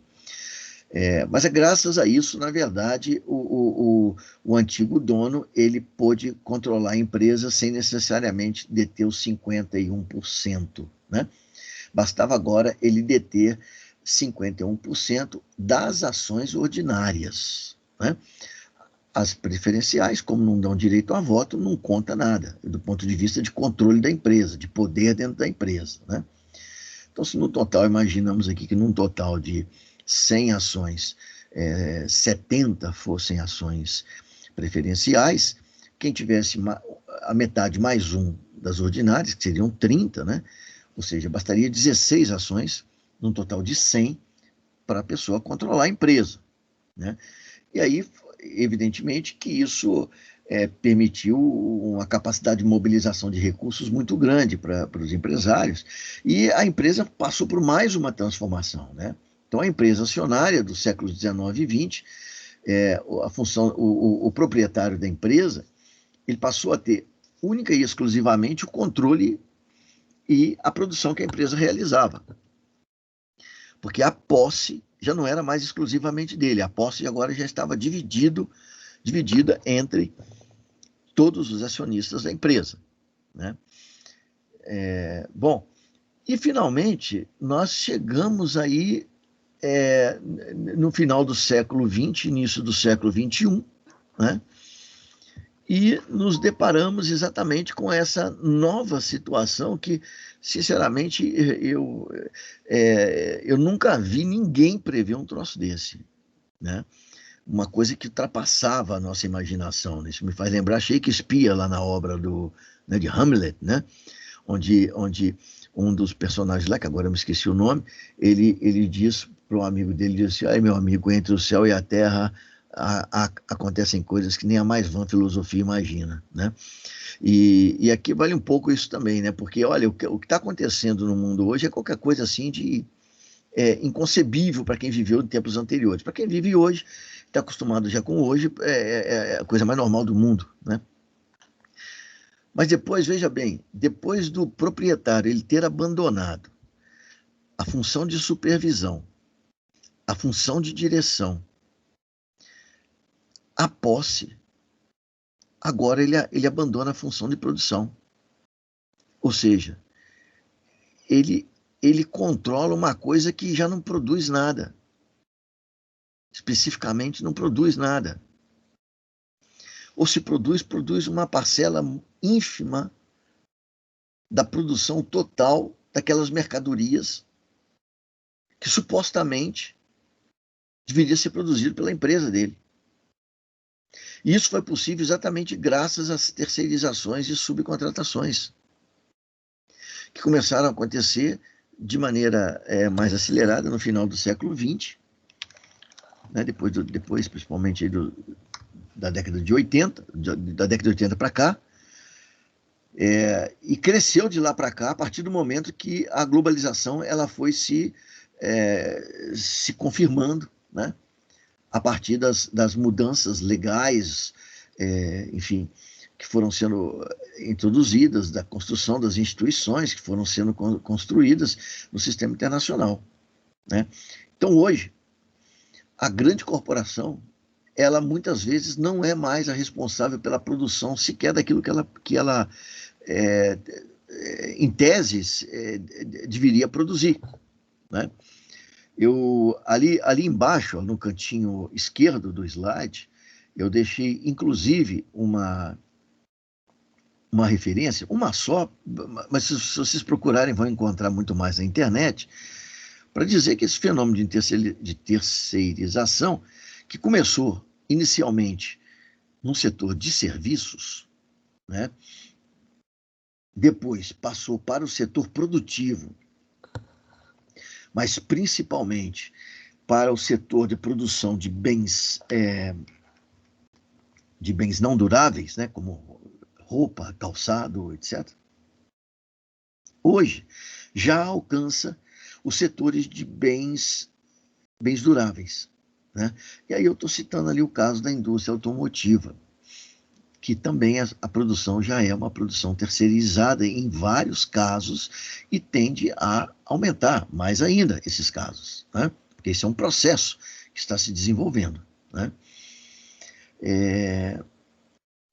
Mas é graças a isso, na verdade, o antigo dono ele pôde controlar a empresa sem necessariamente deter os 51%, né? Bastava agora ele deter 51% das ações ordinárias, né? As preferenciais, como não dão direito a voto, não conta nada, do ponto de vista de controle da empresa, de poder dentro da empresa, né? Então, se no total, imaginamos aqui que num total de 100 ações, 70 fossem ações preferenciais, quem tivesse a metade mais um das ordinárias, que seriam 30, né? Ou seja, bastaria 16 ações, num total de 100, para a pessoa controlar a empresa, né? E aí, evidentemente, que isso permitiu uma capacidade de mobilização de recursos muito grande para os empresários, e a empresa passou por mais uma transformação, né? Então, a empresa acionária dos séculos XIX e XX, a função, o proprietário da empresa, ele passou a ter única e exclusivamente o controle e a produção que a empresa realizava. Porque a posse já não era mais exclusivamente dele, a posse agora já estava dividida entre todos os acionistas da empresa, né? Bom, e finalmente nós chegamos aí no final do século XX, início do século XXI, né? E nos deparamos exatamente com essa nova situação que, sinceramente, eu nunca vi ninguém prever um troço desse, né? Uma coisa que ultrapassava a nossa imaginação, né? Isso me faz lembrar Shakespeare, lá na obra né, de Hamlet, né? Onde um dos personagens lá, que agora eu me esqueci o nome, ele diz para um amigo dele, diz assim, ai meu amigo, entre o céu e a terra acontecem coisas que nem a mais vã filosofia imagina, né? E aqui vale um pouco isso também, né? Porque, olha, o que está acontecendo no mundo hoje é qualquer coisa assim de inconcebível para quem viveu em tempos anteriores. Para quem vive hoje, está acostumado já com hoje, é a coisa mais normal do mundo, né? Mas depois, veja bem, depois do proprietário ele ter abandonado a função de supervisão, a função de direção, a posse, agora ele abandona a função de produção. Ou seja, ele controla uma coisa que já não produz nada. Especificamente, não produz nada. Ou se produz uma parcela ínfima da produção total daquelas mercadorias que supostamente deveria ser produzido pela empresa dele. E isso foi possível exatamente graças às terceirizações e subcontratações, que começaram a acontecer de maneira mais acelerada no final do século XX, né, depois principalmente aí da década de 80, da década de 80 para cá, e cresceu de lá para cá a partir do momento que a globalização ela foi se confirmando, né, a partir das mudanças legais, enfim, que foram sendo introduzidas, da construção das instituições que foram sendo construídas no sistema internacional, né? Então, hoje, a grande corporação, ela muitas vezes não é mais a responsável pela produção sequer daquilo que ela em tese, deveria produzir, né? Ali embaixo, no cantinho esquerdo do slide, eu deixei, inclusive, uma referência, uma só, mas se vocês procurarem vão encontrar muito mais na internet, para dizer que esse fenômeno de terceirização, que começou inicialmente no setor de serviços, né, depois passou para o setor produtivo, mas principalmente para o setor de produção de bens não duráveis, né, como roupa, calçado, etc. Hoje já alcança os setores de bens duráveis, né? E aí eu estou citando ali o caso da indústria automotiva, que também a produção já é uma produção terceirizada em vários casos e tende a aumentar mais ainda esses casos, né? Porque esse é um processo que está se desenvolvendo, né?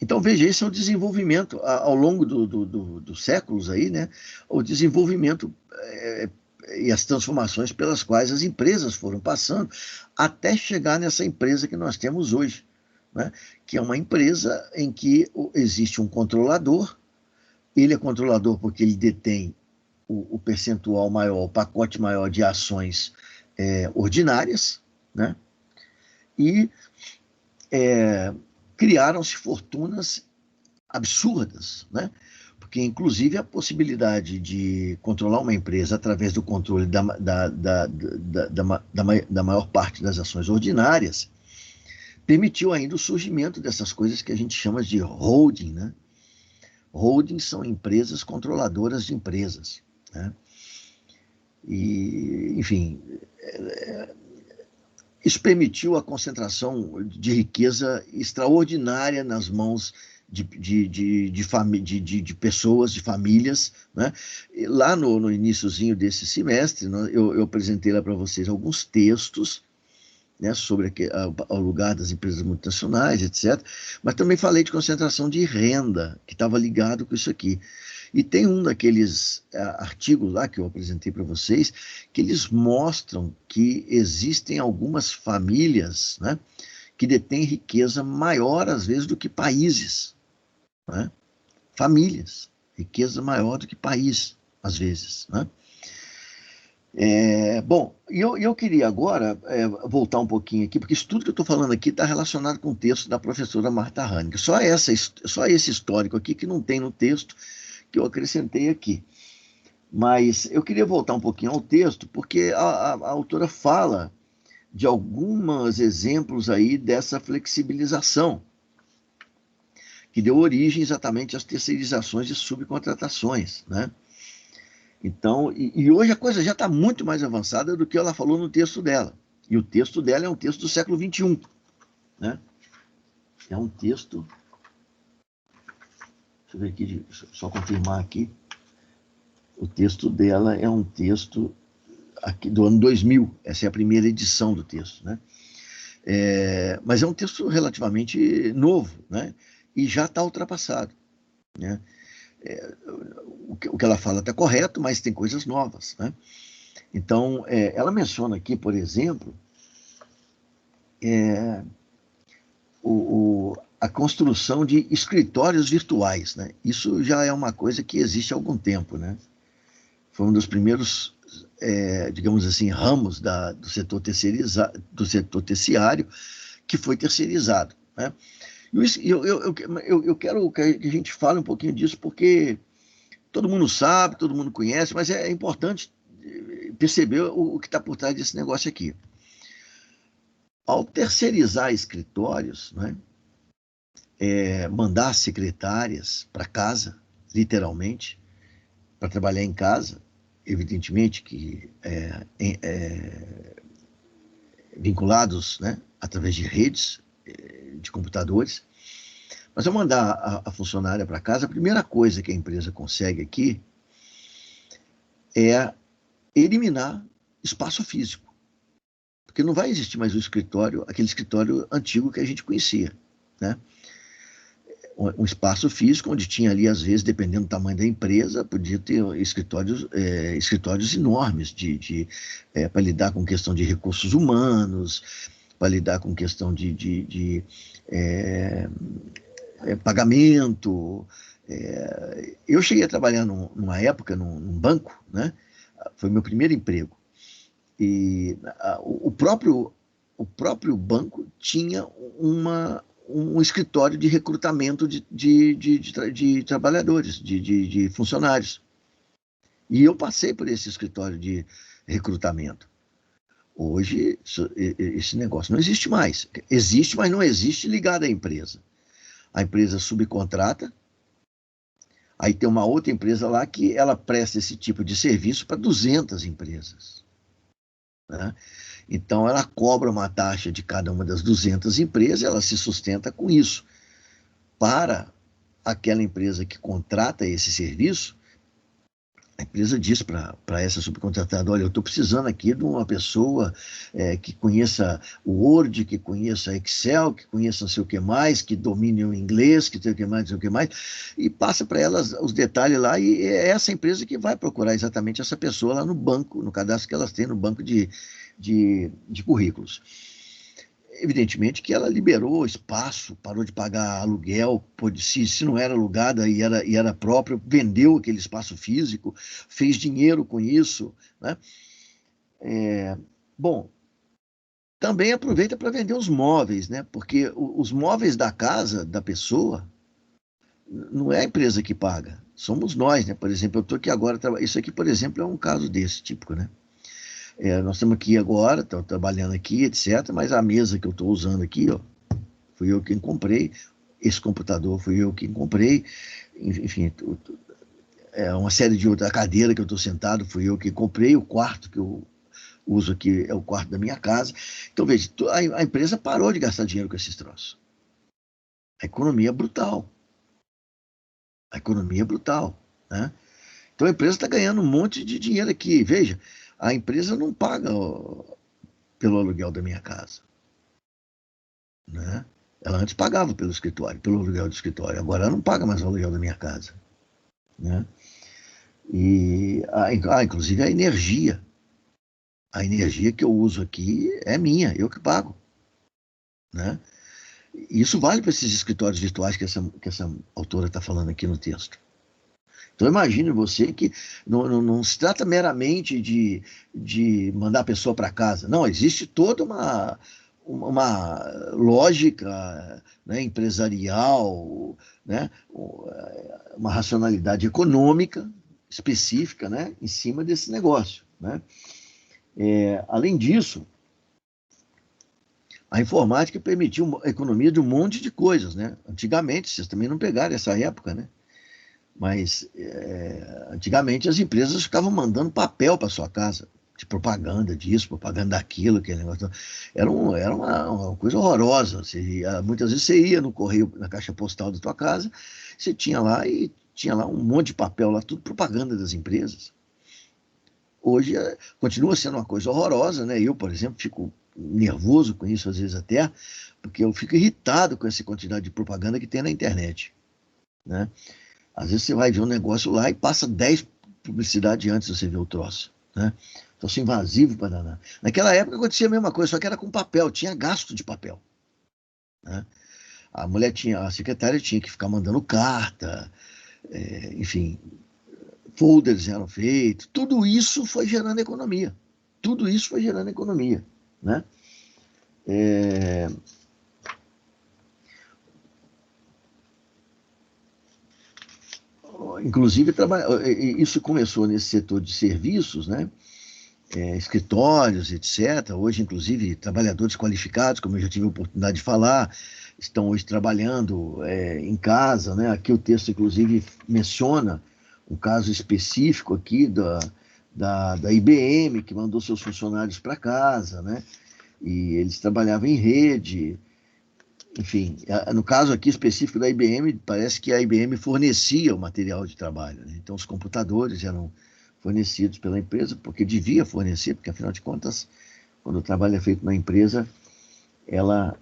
Então, veja, esse é o desenvolvimento ao longo dos séculos aí, né? O desenvolvimento e as transformações pelas quais as empresas foram passando até chegar nessa empresa que nós temos hoje, né? Que é uma empresa em que existe um controlador. Ele é controlador porque ele detém o percentual maior, o pacote maior de ações ordinárias, né? E criaram-se fortunas absurdas, né? Porque, inclusive, a possibilidade de controlar uma empresa através do controle da maior parte das ações ordinárias permitiu ainda o surgimento dessas coisas que a gente chama de holding, né? Holdings são empresas controladoras de empresas, né? E, enfim, isso permitiu a concentração de riqueza extraordinária nas mãos de pessoas, de famílias, né? E lá no iniciozinho desse semestre, né, eu apresentei lá para vocês alguns textos, né, sobre o lugar das empresas multinacionais, etc. Mas também falei de concentração de renda, que estava ligado com isso aqui. E tem um daqueles artigos lá que eu apresentei para vocês, que eles mostram que existem algumas famílias, né, que detêm riqueza maior, às vezes, do que países, né? Famílias, riqueza maior do que país, às vezes, né? Bom, eu queria agora voltar um pouquinho aqui, porque isso tudo que eu estou falando aqui está relacionado com o texto da professora Marta Hanning. Só esse histórico aqui que não tem no texto, que eu acrescentei aqui. Mas eu queria voltar um pouquinho ao texto, porque a autora fala de alguns exemplos aí dessa flexibilização, que deu origem exatamente às terceirizações e subcontratações, né? Então, e hoje a coisa já está muito mais avançada do que ela falou no texto dela. E o texto dela é um texto do século XXI, né? É um texto... Deixa eu ver aqui, só confirmar aqui. O texto dela é um texto aqui do ano 2000. Essa é a primeira edição do texto, né? Mas é um texto relativamente novo, né? E já está ultrapassado, né? O que ela fala está correto, mas tem coisas novas, né? Então, ela menciona aqui, por exemplo, a construção de escritórios virtuais, né? Isso já é uma coisa que existe há algum tempo, né? Foi um dos primeiros, digamos assim, ramos do setor terciário que foi terceirizado, né? Eu quero que a gente fale um pouquinho disso, porque todo mundo sabe, todo mundo conhece, mas é importante perceber o que está por trás desse negócio aqui. Ao terceirizar escritórios, né, mandar secretárias para casa, literalmente, para trabalhar em casa, evidentemente que vinculados, né, através de redes, de computadores. Mas ao mandar a funcionária para casa, a primeira coisa que a empresa consegue aqui é eliminar espaço físico. Porque não vai existir mais o escritório, aquele escritório antigo que a gente conhecia, né? Um espaço físico onde tinha ali, às vezes, dependendo do tamanho da empresa, podia ter escritórios enormes para lidar com questão de recursos humanos, para lidar com questão de pagamento. Eu cheguei a trabalhar numa época num banco, né? Foi meu primeiro emprego. E o próprio banco tinha um escritório de recrutamento de trabalhadores, de funcionários. E eu passei por esse escritório de recrutamento. Hoje, esse negócio não existe mais. Existe, mas não existe ligado à empresa. A empresa subcontrata, aí tem uma outra empresa lá que ela presta esse tipo de serviço para 200 empresas, né? Então, ela cobra uma taxa de cada uma das 200 empresas, ela se sustenta com isso. Para aquela empresa que contrata esse serviço, a empresa diz para essa subcontratada: olha, eu estou precisando aqui de uma pessoa que conheça o Word, que conheça Excel, que conheça não sei o que mais, que domine o inglês, que sei o que mais, não sei o que mais, e passa para elas os detalhes lá, e é essa empresa que vai procurar exatamente essa pessoa lá no banco, no cadastro que elas têm no banco de currículos. Evidentemente que ela liberou espaço, parou de pagar aluguel, se não era alugada e era próprio, vendeu aquele espaço físico, fez dinheiro com isso, né? Bom, também aproveita para vender os móveis, né? Porque os móveis da casa da pessoa não é a empresa que paga, somos nós, né? Por exemplo, eu estou aqui agora, isso aqui, por exemplo, é um caso desse típico, né? Nós estamos aqui agora, estamos trabalhando aqui, etc. Mas a mesa que eu estou usando aqui, ó, fui eu quem comprei. Esse computador fui eu quem comprei. Enfim, uma série de outras. A cadeira que eu estou sentado fui eu quem comprei. O quarto que eu uso aqui é o quarto da minha casa. Então, veja, a empresa parou de gastar dinheiro com esses troços. A economia é brutal. A economia é brutal, né? Então, a empresa está ganhando um monte de dinheiro aqui. Veja, a empresa não paga pelo aluguel da minha casa, né? Ela antes pagava pelo escritório, pelo aluguel do escritório. Agora ela não paga mais o aluguel da minha casa, né? E, inclusive a energia. A energia que eu uso aqui é minha, eu que pago, né? Isso vale para esses escritórios virtuais que essa autora está falando aqui no texto. Então imagine você que não se trata meramente de mandar a pessoa para casa. Não, existe toda uma lógica, né, empresarial, né, uma racionalidade econômica específica, né, em cima desse negócio, né? Além disso, a informática permitiu a economia de um monte de coisas, né? Antigamente, vocês também não pegaram essa época, né? Mas antigamente as empresas ficavam mandando papel para sua casa, de propaganda disso, propaganda daquilo, aquele negócio. Era uma coisa horrorosa. Muitas vezes você ia no correio, na caixa postal da tua casa, você tinha lá um monte de papel lá, tudo propaganda das empresas. Hoje continua sendo uma coisa horrorosa, né? Eu, por exemplo, fico nervoso com isso, às vezes até, porque eu fico irritado com essa quantidade de propaganda que tem na internet, né? Às vezes você vai ver um negócio lá e passa 10 publicidades antes de você ver o troço, né? Troço invasivo para danar. Naquela época acontecia a mesma coisa, só que era com papel, tinha gasto de papel, né? A secretária tinha que ficar mandando carta, enfim, folders eram feitos, tudo isso foi gerando economia. Tudo isso foi gerando economia, né? Inclusive, isso começou nesse setor de serviços, né? Escritórios, etc. Hoje, inclusive, trabalhadores qualificados, como eu já tive a oportunidade de falar, estão hoje trabalhando em casa, né? Aqui o texto, inclusive, menciona um caso específico aqui da IBM, que mandou seus funcionários para casa, né? E eles trabalhavam em rede. Enfim, no caso aqui específico da IBM, parece que a IBM fornecia o material de trabalho, né? Então, os computadores eram fornecidos pela empresa, porque devia fornecer, porque, afinal de contas, quando o trabalho é feito na empresa, ela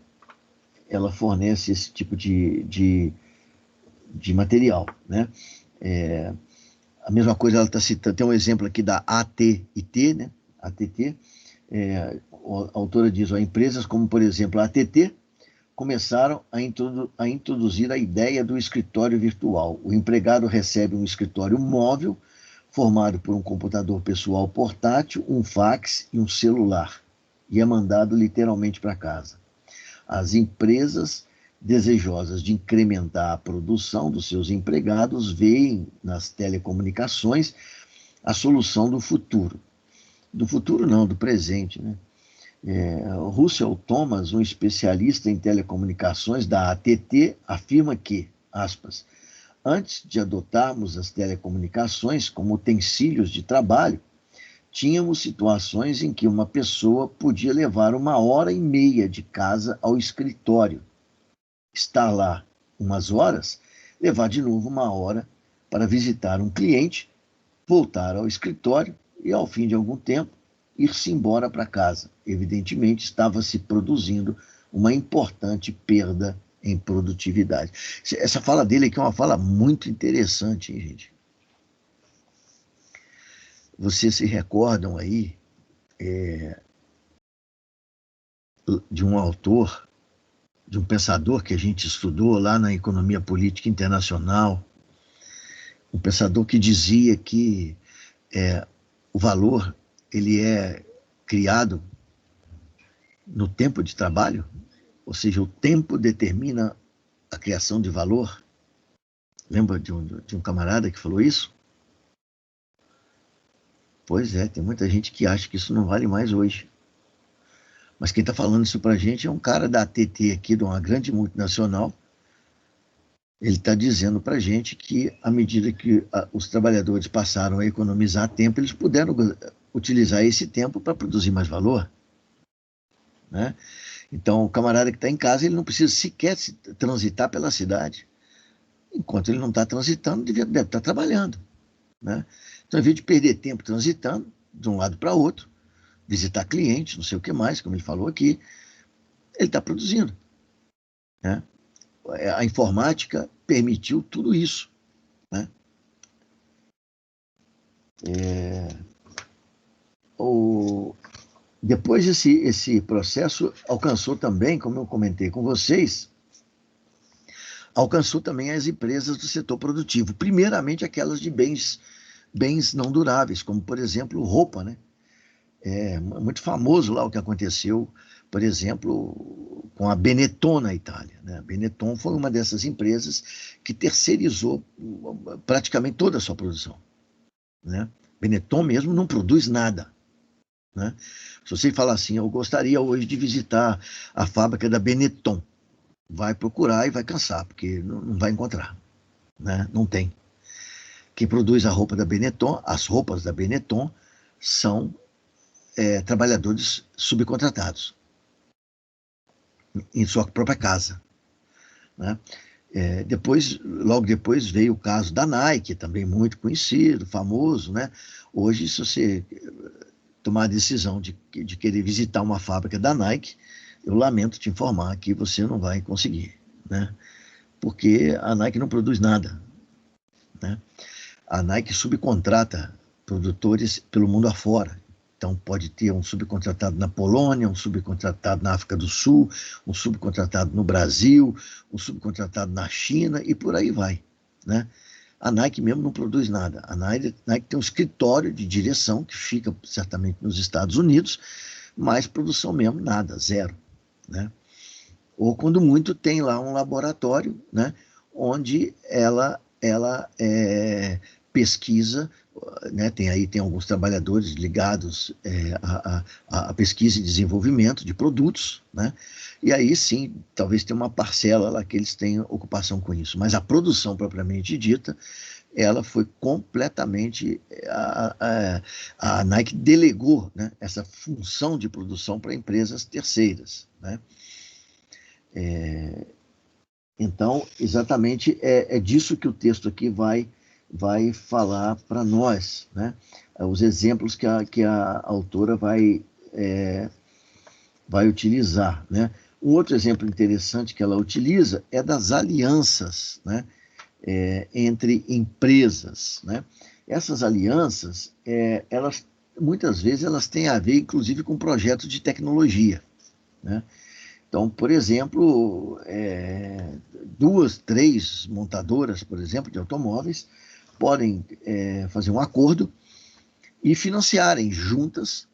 fornece esse tipo de material, né? A mesma coisa, ela está citando, tem um exemplo aqui da AT&T, né? AT&T, a autora diz, empresas como, por exemplo, a AT&T, começaram a introduzir a ideia do escritório virtual. O empregado recebe um escritório móvel, formado por um computador pessoal portátil, um fax e um celular, e é mandado literalmente para casa. As empresas desejosas de incrementar a produção dos seus empregados veem nas telecomunicações a solução do futuro. Do futuro não, do presente, né? Russell Thomas, um especialista em telecomunicações da AT&T, afirma que, aspas, antes de adotarmos as telecomunicações como utensílios de trabalho, tínhamos situações em que uma pessoa podia levar 1h30 de casa ao escritório, estar lá umas horas, levar de novo 1 hora para visitar um cliente, voltar ao escritório e, ao fim de algum tempo, ir-se embora para casa. Evidentemente, estava se produzindo uma importante perda em produtividade. Essa fala dele aqui é uma fala muito interessante, hein, gente? Vocês se recordam aí de um autor, de um pensador que a gente estudou lá na economia política internacional, um pensador que dizia que o valor ele é criado no tempo de trabalho, ou seja, o tempo determina a criação de valor. Lembra de um camarada que falou isso? Pois é, tem muita gente que acha que isso não vale mais hoje. Mas quem está falando isso para a gente é um cara da AT&T aqui, de uma grande multinacional. Ele está dizendo para a gente que, à medida que os trabalhadores passaram a economizar tempo, eles puderam utilizar esse tempo para produzir mais valor, né? Então, o camarada que está em casa, ele não precisa sequer transitar pela cidade. Enquanto ele não está transitando, deve estar trabalhando, né? Então, em vez de perder tempo transitando de um lado para outro, visitar clientes, não sei o que mais, como ele falou aqui, ele está produzindo, né? A informática permitiu tudo isso, né? Depois esse processo alcançou também, como eu comentei com vocês, alcançou também as empresas do setor produtivo, primeiramente aquelas de bens não duráveis, como, por exemplo, roupa, né? É muito famoso lá o que aconteceu, por exemplo, com a Benetton na Itália, né? A Benetton foi uma dessas empresas que terceirizou praticamente toda a sua produção, né? Benetton mesmo não produz nada, né? Se você falar assim, eu gostaria hoje de visitar a fábrica da Benetton, vai procurar e vai cansar, porque não vai encontrar, né? Não tem. Quem produz a roupa da Benetton, as roupas da Benetton, são trabalhadores subcontratados em sua própria casa, né? Logo depois veio o caso da Nike, também muito conhecido, famoso, né? Hoje, se você tomar a decisão de querer visitar uma fábrica da Nike, eu lamento te informar que você não vai conseguir, né? Porque a Nike não produz nada, né? A Nike subcontrata produtores pelo mundo afora. Então, pode ter um subcontratado na Polônia, um subcontratado na África do Sul, um subcontratado no Brasil, um subcontratado na China e por aí vai, né? A Nike mesmo não produz nada. A Nike tem um escritório de direção que fica certamente nos Estados Unidos, mas produção mesmo nada, zero, né? Ou quando muito tem lá um laboratório, né, onde ela pesquisa, né, tem alguns trabalhadores ligados à pesquisa e desenvolvimento de produtos, né, e aí sim, talvez tenha uma parcela lá que eles tenham ocupação com isso, mas a produção propriamente dita, ela foi completamente, a Nike delegou, né, essa função de produção para empresas terceiras, né. Então, exatamente é disso que o texto aqui vai falar para nós, né? Os exemplos que a autora vai utilizar, né? Um outro exemplo interessante que ela utiliza é das alianças, né? Entre empresas, né? Essas alianças, muitas vezes elas têm a ver, inclusive, com projetos de tecnologia, né? Então, por exemplo, 2, 3 montadoras, por exemplo, de automóveis, podem fazer um acordo e financiarem juntas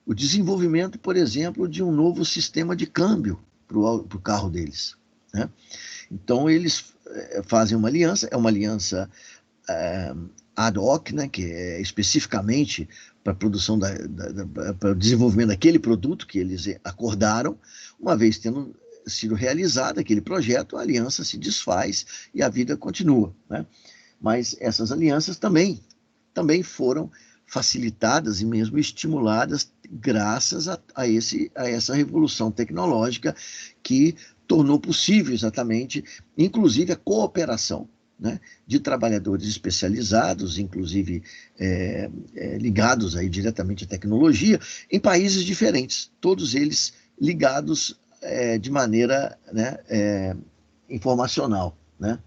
o desenvolvimento, por exemplo, de um novo sistema de câmbio para o carro deles, né? Então, eles fazem uma aliança, é uma aliança ad hoc, né, que é especificamente para a produção, para o desenvolvimento daquele produto que eles acordaram. Uma vez tendo sido realizado aquele projeto, a aliança se desfaz e a vida continua, né? Mas essas alianças também foram facilitadas e mesmo estimuladas graças a essa revolução tecnológica que tornou possível exatamente, inclusive, a cooperação, né, de trabalhadores especializados, inclusive ligados aí diretamente à tecnologia, em países diferentes, todos eles ligados de maneira, né, informacional, né?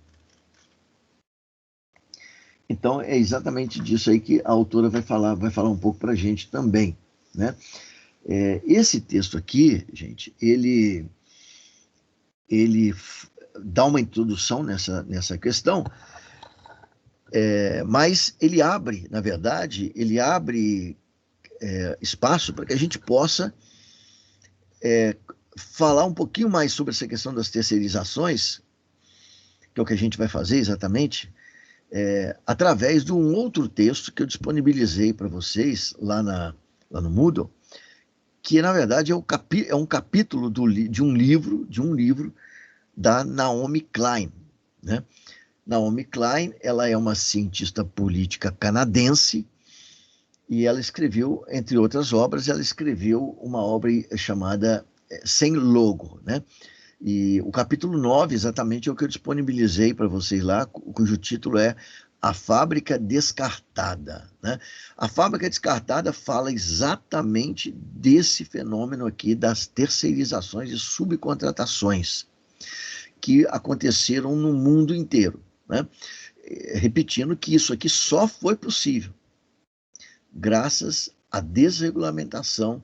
Então, é exatamente disso aí que a autora vai falar um pouco para a gente também, né? Esse texto aqui, gente, ele dá uma introdução nessa questão, mas ele abre, na verdade, espaço para que a gente possa falar um pouquinho mais sobre essa questão das terceirizações, que é o que a gente vai fazer exatamente, através de um outro texto que eu disponibilizei para vocês lá no Moodle, que na verdade é um capítulo de um livro da Naomi Klein, né? Naomi Klein, ela é uma cientista política canadense e ela escreveu, entre outras obras, ela escreveu uma obra chamada Sem Logo, né? E o capítulo 9 exatamente é o que eu disponibilizei para vocês lá, cujo título é A Fábrica Descartada, né? A Fábrica Descartada fala exatamente desse fenômeno aqui das terceirizações e subcontratações que aconteceram no mundo inteiro, né? Repetindo que isso aqui só foi possível graças à desregulamentação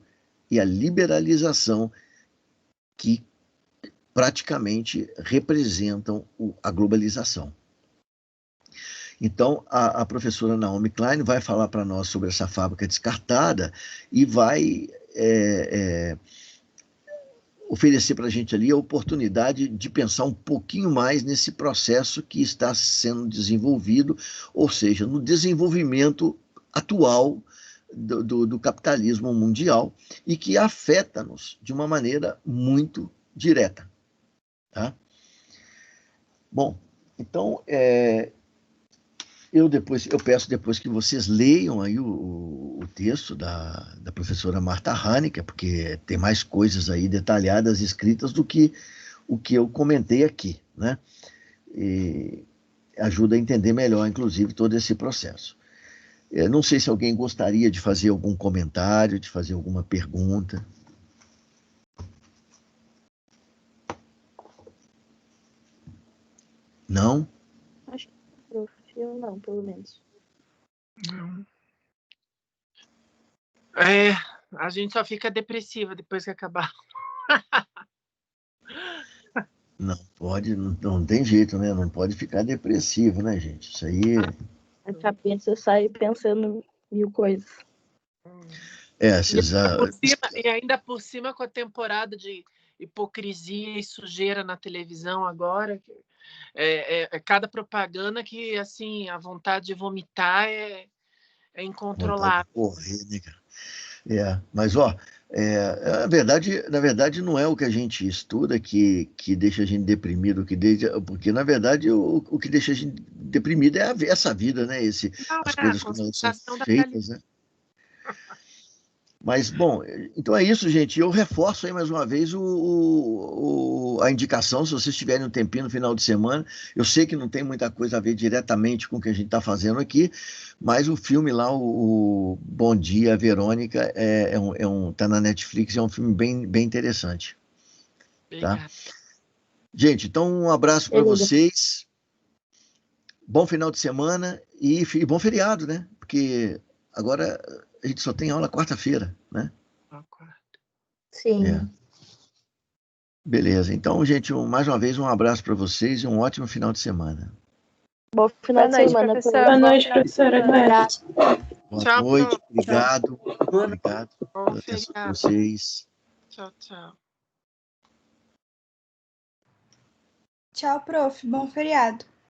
e à liberalização que praticamente representam a globalização. Então, a professora Naomi Klein vai falar para nós sobre essa fábrica descartada e vai oferecer para a gente ali a oportunidade de pensar um pouquinho mais nesse processo que está sendo desenvolvido, ou seja, no desenvolvimento atual do capitalismo mundial e que afeta-nos de uma maneira muito direta. Tá? Bom, então, Eu peço depois que vocês leiam aí o texto da professora Marta Haneke, porque tem mais coisas aí detalhadas, escritas, do que o que eu comentei aqui, né? E ajuda a entender melhor, inclusive, todo esse processo. Eu não sei se alguém gostaria de fazer algum comentário, de fazer alguma pergunta. Não?
Acho que eu não, pelo menos.
Não. É, a gente só fica depressiva depois que acabar.
Não pode, não tem jeito, né? Não pode ficar depressivo, né, gente? Isso aí.
A cabeça sai pensando mil coisas.
Vocês
E ainda por cima com a temporada de hipocrisia e sujeira na televisão agora, cada propaganda que, assim, a vontade de vomitar é incontrolável.
Correr, né, cara? Mas, na verdade, não é o que a gente estuda que deixa a gente deprimido, porque, na verdade, o que deixa a gente deprimido é essa vida, né? As coisas como elas são feitas, né? Mas, bom, então é isso, gente. Eu reforço aí mais uma vez a indicação, se vocês tiverem um tempinho no final de semana. Eu sei que não tem muita coisa a ver diretamente com o que a gente está fazendo aqui, mas o filme lá, o Bom Dia, Verônica, tá na Netflix, é um filme bem interessante. Tá? Gente, então um abraço para vocês. Bom final de semana e bom feriado, né? Porque agora a gente só tem aula quarta-feira, né?
Sim.
Beleza. Então, gente, mais uma vez, um abraço para vocês e um ótimo final de semana.
Bom final de semana.
Boa noite, professora.
Boa noite. Obrigado. Obrigado pela atenção de vocês.
Tchau, tchau.
Tchau, prof. Bom feriado.